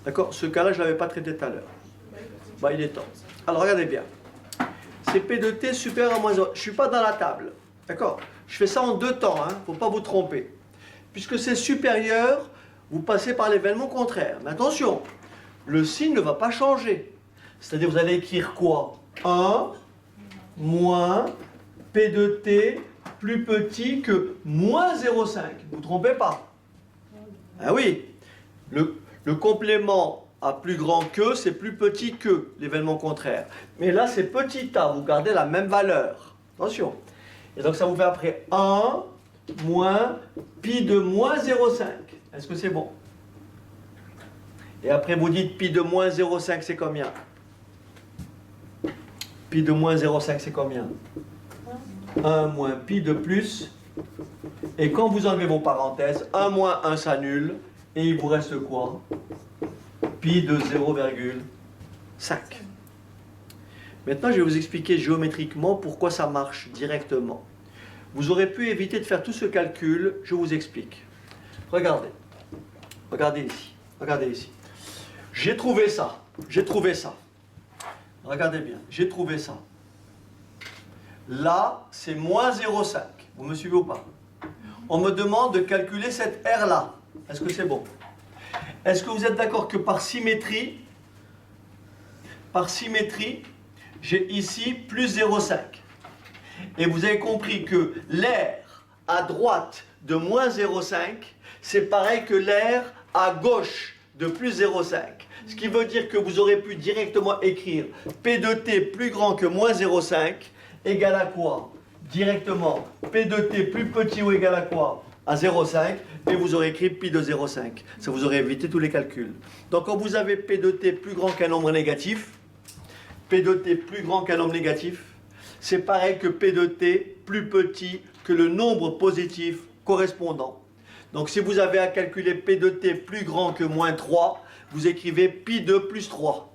D'accord? Ce cas-là, je ne l'avais pas traité tout à l'heure. Bah, il est temps. Alors, regardez bien. C'est P de t supérieur à moins 0. Je ne suis pas dans la table. D'accord? Je fais ça en deux temps, il ne faut pas vous tromper. Puisque c'est supérieur, vous passez par l'événement contraire. Mais attention, le signe ne va pas changer. C'est-à-dire, vous allez écrire quoi? 1 moins P de t plus petit que moins 0,5. Vous ne vous trompez pas. Ah oui, le complément à plus grand que, c'est plus petit que l'événement contraire. Mais là, c'est petit a, vous gardez la même valeur. Attention. Et donc, ça vous fait après 1 moins pi de moins 0,5. Est-ce que c'est bon? Et après, vous dites pi de moins 0,5, c'est combien? Pi de moins 0,5, c'est combien? 1 moins pi de plus. Et quand vous enlevez vos parenthèses, 1 moins 1 s'annule. Et il vous reste quoi? pi de 0,5. Maintenant, je vais vous expliquer géométriquement pourquoi ça marche directement. Vous aurez pu éviter de faire tout ce calcul, je vous explique. Regardez. Regardez ici. Regardez ici. J'ai trouvé ça. J'ai trouvé ça. Regardez bien. J'ai trouvé ça. Là, c'est moins 0,5. Vous me suivez ou pas? On me demande de calculer cette R-là. Est-ce que c'est bon? Est-ce que vous êtes d'accord que par symétrie, j'ai ici plus 0,5. Et vous avez compris que l'air à droite de moins 0,5, c'est pareil que l'air à gauche de plus 0,5. Ce qui veut dire que vous aurez pu directement écrire P de t plus grand que moins 0,5 égale à quoi? Directement P de t plus petit ou égal à quoi? À 0,5, et vous aurez écrit pi de 0,5. Ça vous aurait évité tous les calculs. Donc quand vous avez P de t plus grand qu'un nombre négatif, P de t plus grand qu'un nombre négatif, c'est pareil que P de t plus petit que le nombre positif correspondant. Donc si vous avez à calculer P de t plus grand que moins 3, vous écrivez pi de plus 3.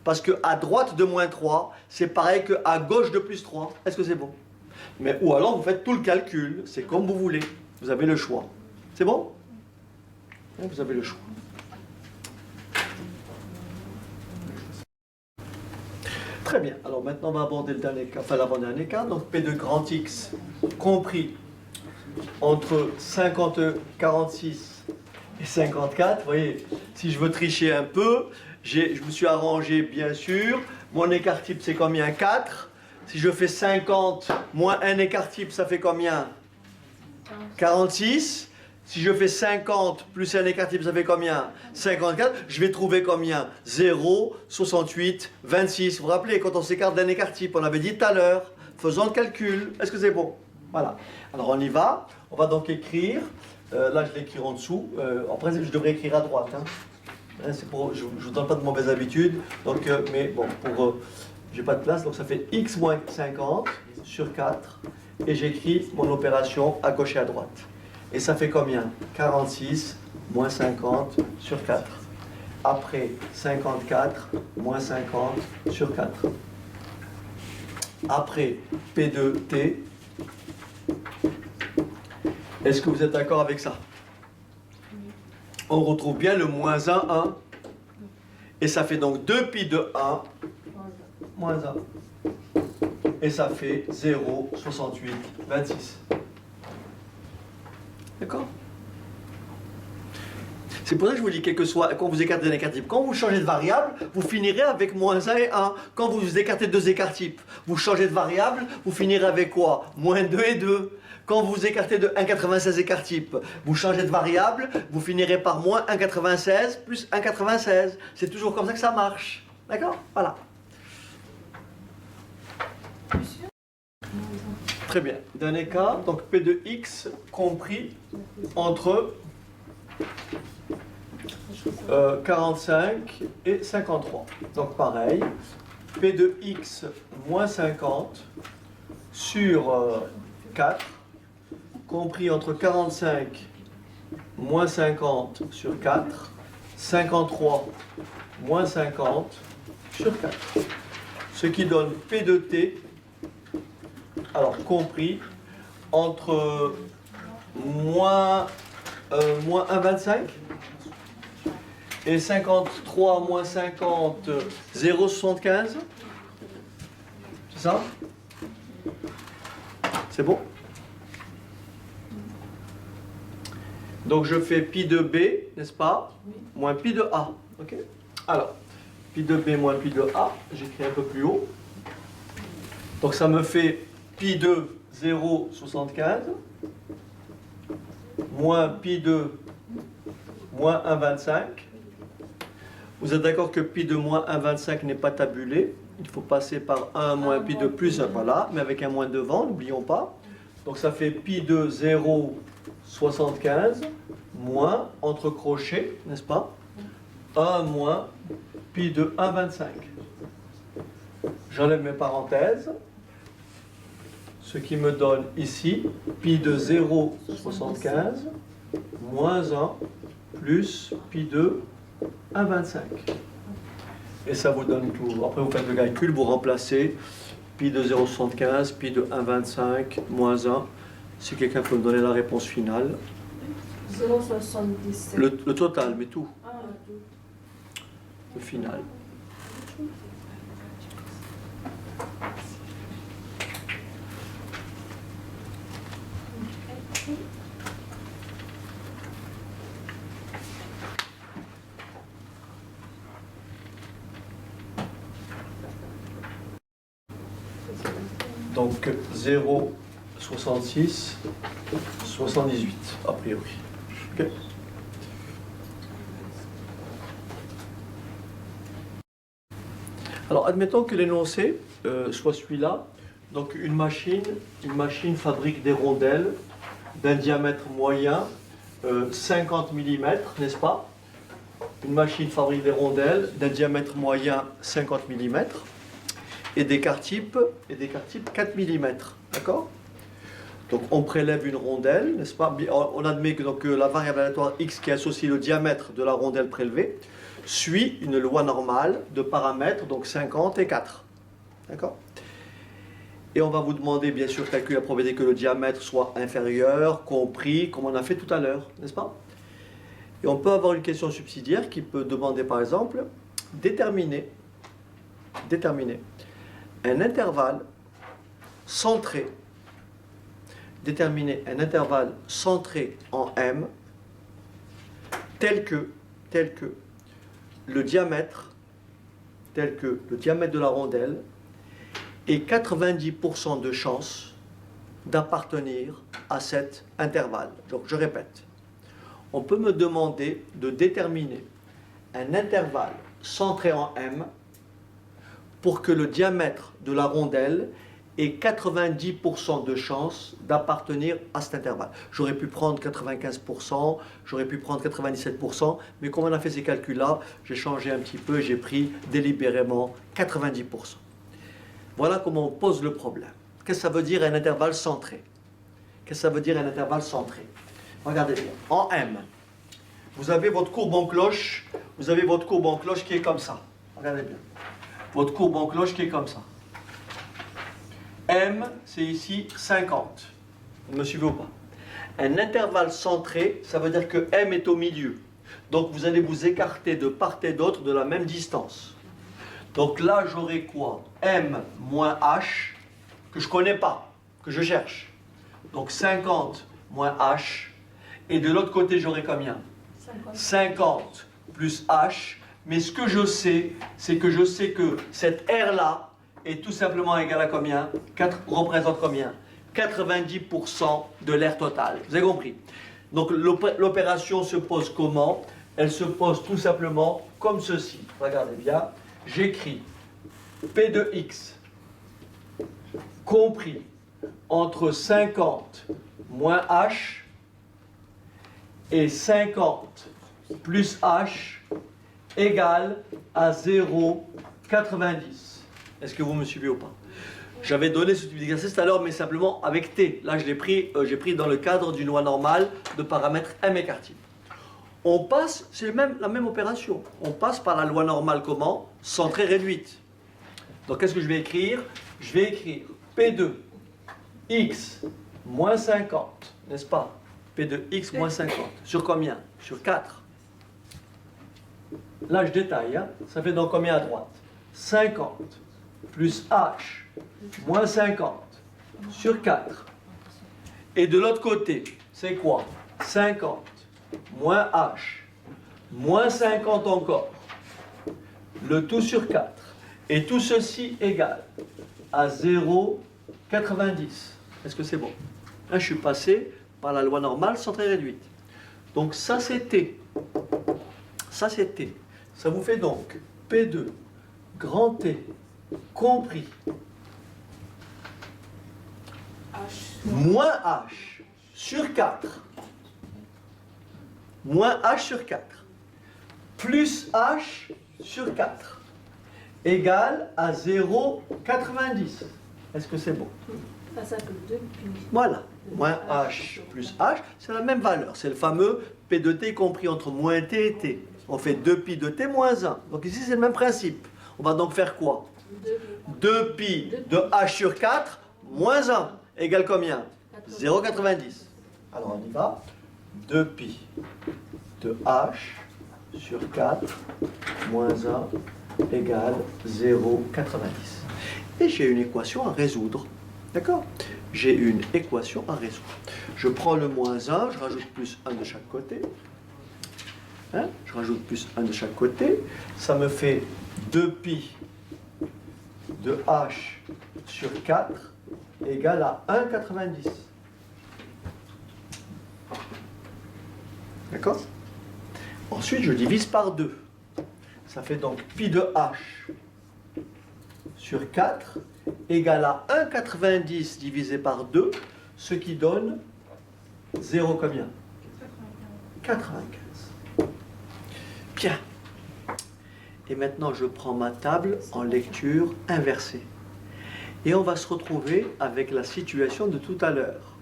Parce que à droite de moins 3, c'est pareil que à gauche de plus 3. Est-ce que c'est bon? Mais, ou alors vous faites tout le calcul, c'est comme vous voulez. Vous avez le choix. C'est bon? Vous avez le choix. Très bien. Alors maintenant, on va aborder le dernier cas, enfin l'avant-dernier cas. Donc P de grand X compris entre 46 et 54. Vous voyez, si je veux tricher un peu, je me suis arrangé bien sûr. Mon écart type, c'est combien? 4. Si je fais 50 moins un écart type, ça fait combien? 46. Si je fais 50 plus un écart type, ça fait combien? 54. Je vais trouver combien? 0, 68, 26. Vous vous rappelez, quand on s'écarte d'un écart type, on avait dit tout à l'heure, faisons le calcul. Est-ce que c'est bon? Voilà. Alors on y va. On va donc écrire. Là, je l'écris en dessous. En principe, je devrais écrire à droite. Hein. Je ne vous donne pas de mauvaises habitudes. Donc, mais bon, j'ai pas de place. Donc ça fait x moins 50 sur 4. Et j'écris mon opération à gauche et à droite. Et ça fait combien? 46 moins 50 sur 4. Après 54 moins 50 sur 4. Après P de T. Est-ce que vous êtes d'accord avec ça? On retrouve bien le moins 1, 1. Et ça fait donc 2 pi de 1 moins 1. Et ça fait 0, 68, 26. D'accord? C'est pour ça que je vous dis, quel que soit, quand vous écartez d'un écart type, quand vous changez de variable, vous finirez avec moins 1 et 1. Quand vous écartez deux écarts types, vous changez de variable, vous finirez avec quoi? Moins 2 et 2. Quand vous écartez de 1,96 écart type, vous changez de variable, vous finirez par moins 1,96 plus 1,96. C'est toujours comme ça que ça marche. D'accord? Voilà. Très bien. Dernier cas, donc P de X compris entre 45 et 53. Donc pareil, P de X moins 50 sur 4 compris entre 45 moins 50 sur 4, 53 moins 50 sur 4. Ce qui donne P de T, alors compris entre moins 1,25 et 53 moins 50, 0,75. C'est ça? C'est bon? Donc je fais pi de B, n'est-ce pas? Moins pi de A. Ok? Alors, pi de B moins pi de A, j'écris un peu plus haut. Donc ça me fait pi de 0,75 moins pi de moins 1,25. Vous êtes d'accord que pi de moins 1,25 n'est pas tabulé. Il faut passer par 1 moins pi de plus, voilà, mais avec un moins devant, n'oublions pas. Donc ça fait pi de 0,75 moins, entre crochets, n'est-ce pas? 1 moins pi de 1,25. J'enlève mes parenthèses. Ce qui me donne ici pi de 0,75 moins 1 plus pi de 1,25. Et ça vous donne tout. Après, vous faites le calcul, vous remplacez pi de 0,75, pi de 1,25, moins 1. Si quelqu'un peut me donner la réponse finale. 0,77. Le total, mais tout. Ah, Le final. Donc 0,66, 78 a priori. Ok. Alors admettons que l'énoncé soit celui-là. Donc une machine fabrique des rondelles d'un diamètre moyen 50 mm, n'est-ce pas? Une machine fabrique des rondelles d'un diamètre moyen 50 mm et d'écart type 4 mm. D'accord? Donc on prélève une rondelle, n'est-ce pas? On admet que donc, la variable aléatoire x qui associe le diamètre de la rondelle prélevée suit une loi normale de paramètres, donc 50 et 4. D'accord? Et on va vous demander bien sûr de calculer la probabilité que le diamètre soit inférieur, compris, comme on a fait tout à l'heure, n'est-ce pas? Et on peut avoir une question subsidiaire qui peut demander par exemple déterminer un intervalle centré, en M tel que le diamètre de la rondelle ait 90% de chance d'appartenir à cet intervalle. Donc je répète, on peut me demander de déterminer un intervalle centré en M pour que le diamètre de la rondelle ait 90% de chance d'appartenir à cet intervalle. J'aurais pu prendre 95%, j'aurais pu prendre 97%, mais comme on a fait ces calculs-là, j'ai changé un petit peu et j'ai pris délibérément 90%. Voilà comment on pose le problème. Qu'est-ce que ça veut dire un intervalle centré? Qu'est-ce que ça veut dire un intervalle centré? Regardez bien. En M, vous avez votre courbe en cloche, qui est comme ça. Regardez bien. Votre courbe en cloche qui est comme ça. M, c'est ici 50. Vous me suivez ou pas? Un intervalle centré, ça veut dire que M est au milieu. Donc vous allez vous écarter de part et d'autre de la même distance. Donc là, j'aurai quoi? M moins H, que je ne connais pas, que je cherche. Donc 50 moins H. Et de l'autre côté, j'aurai combien? 50 plus H. Mais ce que je sais, c'est que je sais que cette R-là est tout simplement égale à combien? Représente combien? 90% de l'air total. Vous avez compris? Donc l'opération se pose comment? Elle se pose tout simplement comme ceci. Regardez bien. J'écris P de X compris entre 50 moins H et 50 plus H égale à 0,90. Est-ce que vous me suivez ou pas? J'avais donné ce type d'exercice tout à l'heure, mais simplement avec T. Là, j'ai pris dans le cadre d'une loi normale de paramètres M écart type. On passe, c'est la même opération. On passe par la loi normale comment? Centrée réduite. Donc, qu'est-ce que je vais écrire? Je vais écrire P de X moins 50, n'est-ce pas? P de X moins 50. Sur combien? Sur 4. Là, je détaille. Hein? Ça fait donc combien à droite? 50 plus H moins 50 sur 4. Et de l'autre côté, c'est quoi? 50 moins H moins 50 encore. Le tout sur 4. Et tout ceci égale à 0,90. Est-ce que c'est bon? Là, je suis passé par la loi normale centrée réduite. Donc ça, c'est T. Ça, c'est T. Ça vous fait donc P2 grand T compris moins H sur 4 moins H sur 4 plus H sur 4 égale à 0,90. Est-ce que c'est bon? Ça fait 2 puis... Voilà. Moins H plus H, c'est la même valeur. C'est le fameux P de T compris entre moins T et T. On fait 2pi de t moins 1. Donc ici, c'est le même principe. On va donc faire quoi? 2pi de h sur 4 moins 1 égale combien? 0,90. Alors on y va. 2pi de h sur 4 moins 1 égale 0,90. Et j'ai une équation à résoudre. D'accord? J'ai une équation à résoudre. Je prends le moins 1, je rajoute plus 1 de chaque côté. Hein? Je rajoute plus 1 de chaque côté. Ça me fait 2pi de h sur 4 égale à 1,90. D'accord? Ensuite, je divise par 2. Ça fait donc pi de h sur 4 égale à 1,90 divisé par 2, ce qui donne 0 combien? 95. Bien. Et maintenant, je prends ma table en lecture inversée. Et on va se retrouver avec la situation de tout à l'heure.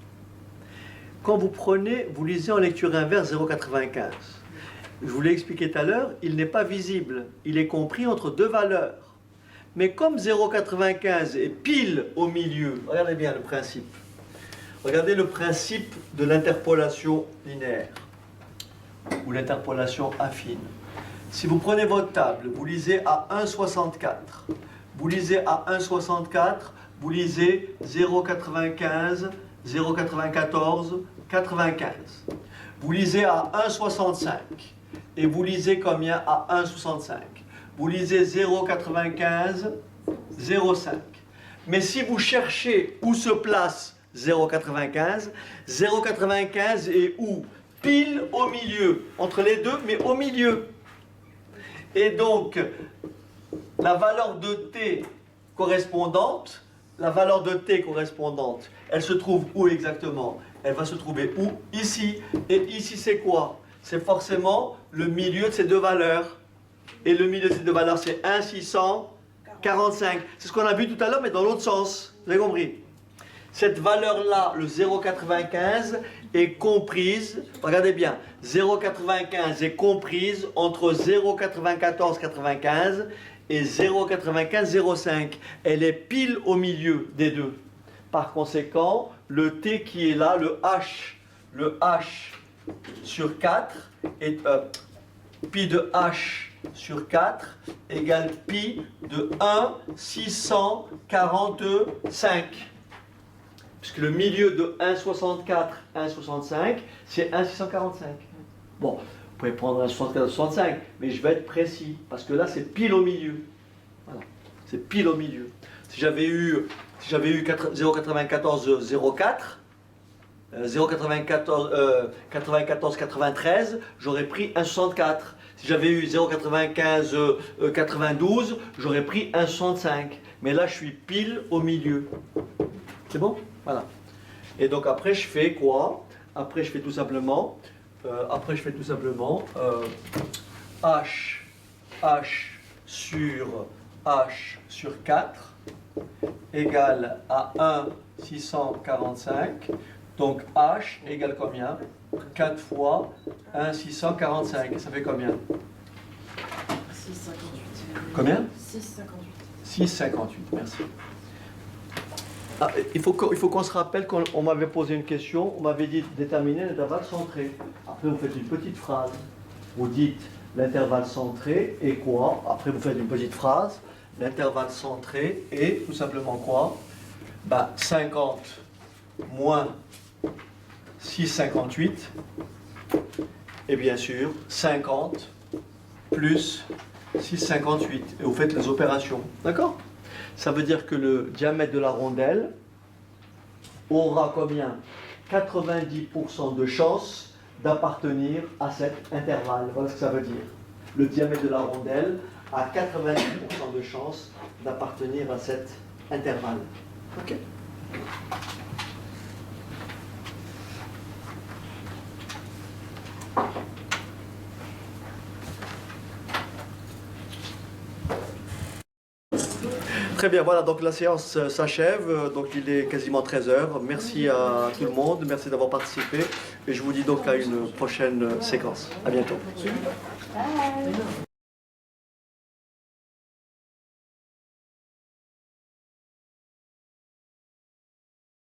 Quand vous lisez en lecture inverse 0,95. Je vous l'ai expliqué tout à l'heure, il n'est pas visible. Il est compris entre deux valeurs. Mais comme 0,95 est pile au milieu, regardez bien le principe. Regardez le principe de l'interpolation linéaire ou l'interpolation affine. Si vous prenez votre table, vous lisez à 1,64. Vous lisez à 1,64, vous lisez 0,95, 0,94, 95. Vous lisez à 1,65 et vous lisez combien à 1,65? Vous lisez 0,95, 0,5. Mais si vous cherchez où se place 0,95, 0,95 est où? Pile au milieu, entre les deux, mais au milieu. Et donc, la valeur de t correspondante, elle se trouve où exactement? Elle va se trouver où? Ici. Et ici, c'est quoi? C'est forcément le milieu de ces deux valeurs. Et le milieu de ces deux valeurs, c'est 1,645. C'est ce qu'on a vu tout à l'heure, mais dans l'autre sens. Vous avez compris? Cette valeur-là, le 0,95, est comprise, regardez bien, 0,95 est comprise entre 0,9495 et 0,9505. Elle est pile au milieu des deux. Par conséquent, le t qui est là, le h sur 4, est, pi de h sur 4 égale pi de 1,645. Puisque le milieu de 1,64, 1,65, c'est 1,645. Bon, vous pouvez prendre 1,64, 1,65, mais je vais être précis, parce que là, c'est pile au milieu. Voilà, c'est pile au milieu. Si j'avais eu 0,9404, 0,9493, j'aurais pris 1,64. Si j'avais eu 0,9592, j'aurais pris 1,65. Mais là, je suis pile au milieu. C'est bon? Voilà. Et donc après, je fais quoi? Après, je fais tout simplement h sur 4 égale à 1,645. Donc h égale combien? 4 fois 1,645. Ça fait combien? 6,58. Combien? 6,58. 6,58, merci. Ah, il faut qu'on se rappelle qu'on m'avait posé une question, on m'avait dit déterminer l'intervalle centré. Après, vous faites une petite phrase. Vous dites l'intervalle centré est quoi? Après, vous faites une petite phrase. L'intervalle centré est tout simplement quoi? 50 moins 6,58. Et bien sûr, 50 plus 6,58. Et vous faites les opérations. D'accord? Ça veut dire que le diamètre de la rondelle aura combien? 90% de chance d'appartenir à cet intervalle. Voilà ce que ça veut dire. Le diamètre de la rondelle a 90% de chance d'appartenir à cet intervalle. Ok? Très bien, voilà, donc la séance s'achève, donc il est quasiment 13 heures. Merci à tout le monde, merci d'avoir participé, et je vous dis donc à une prochaine séquence. À bientôt. Bye.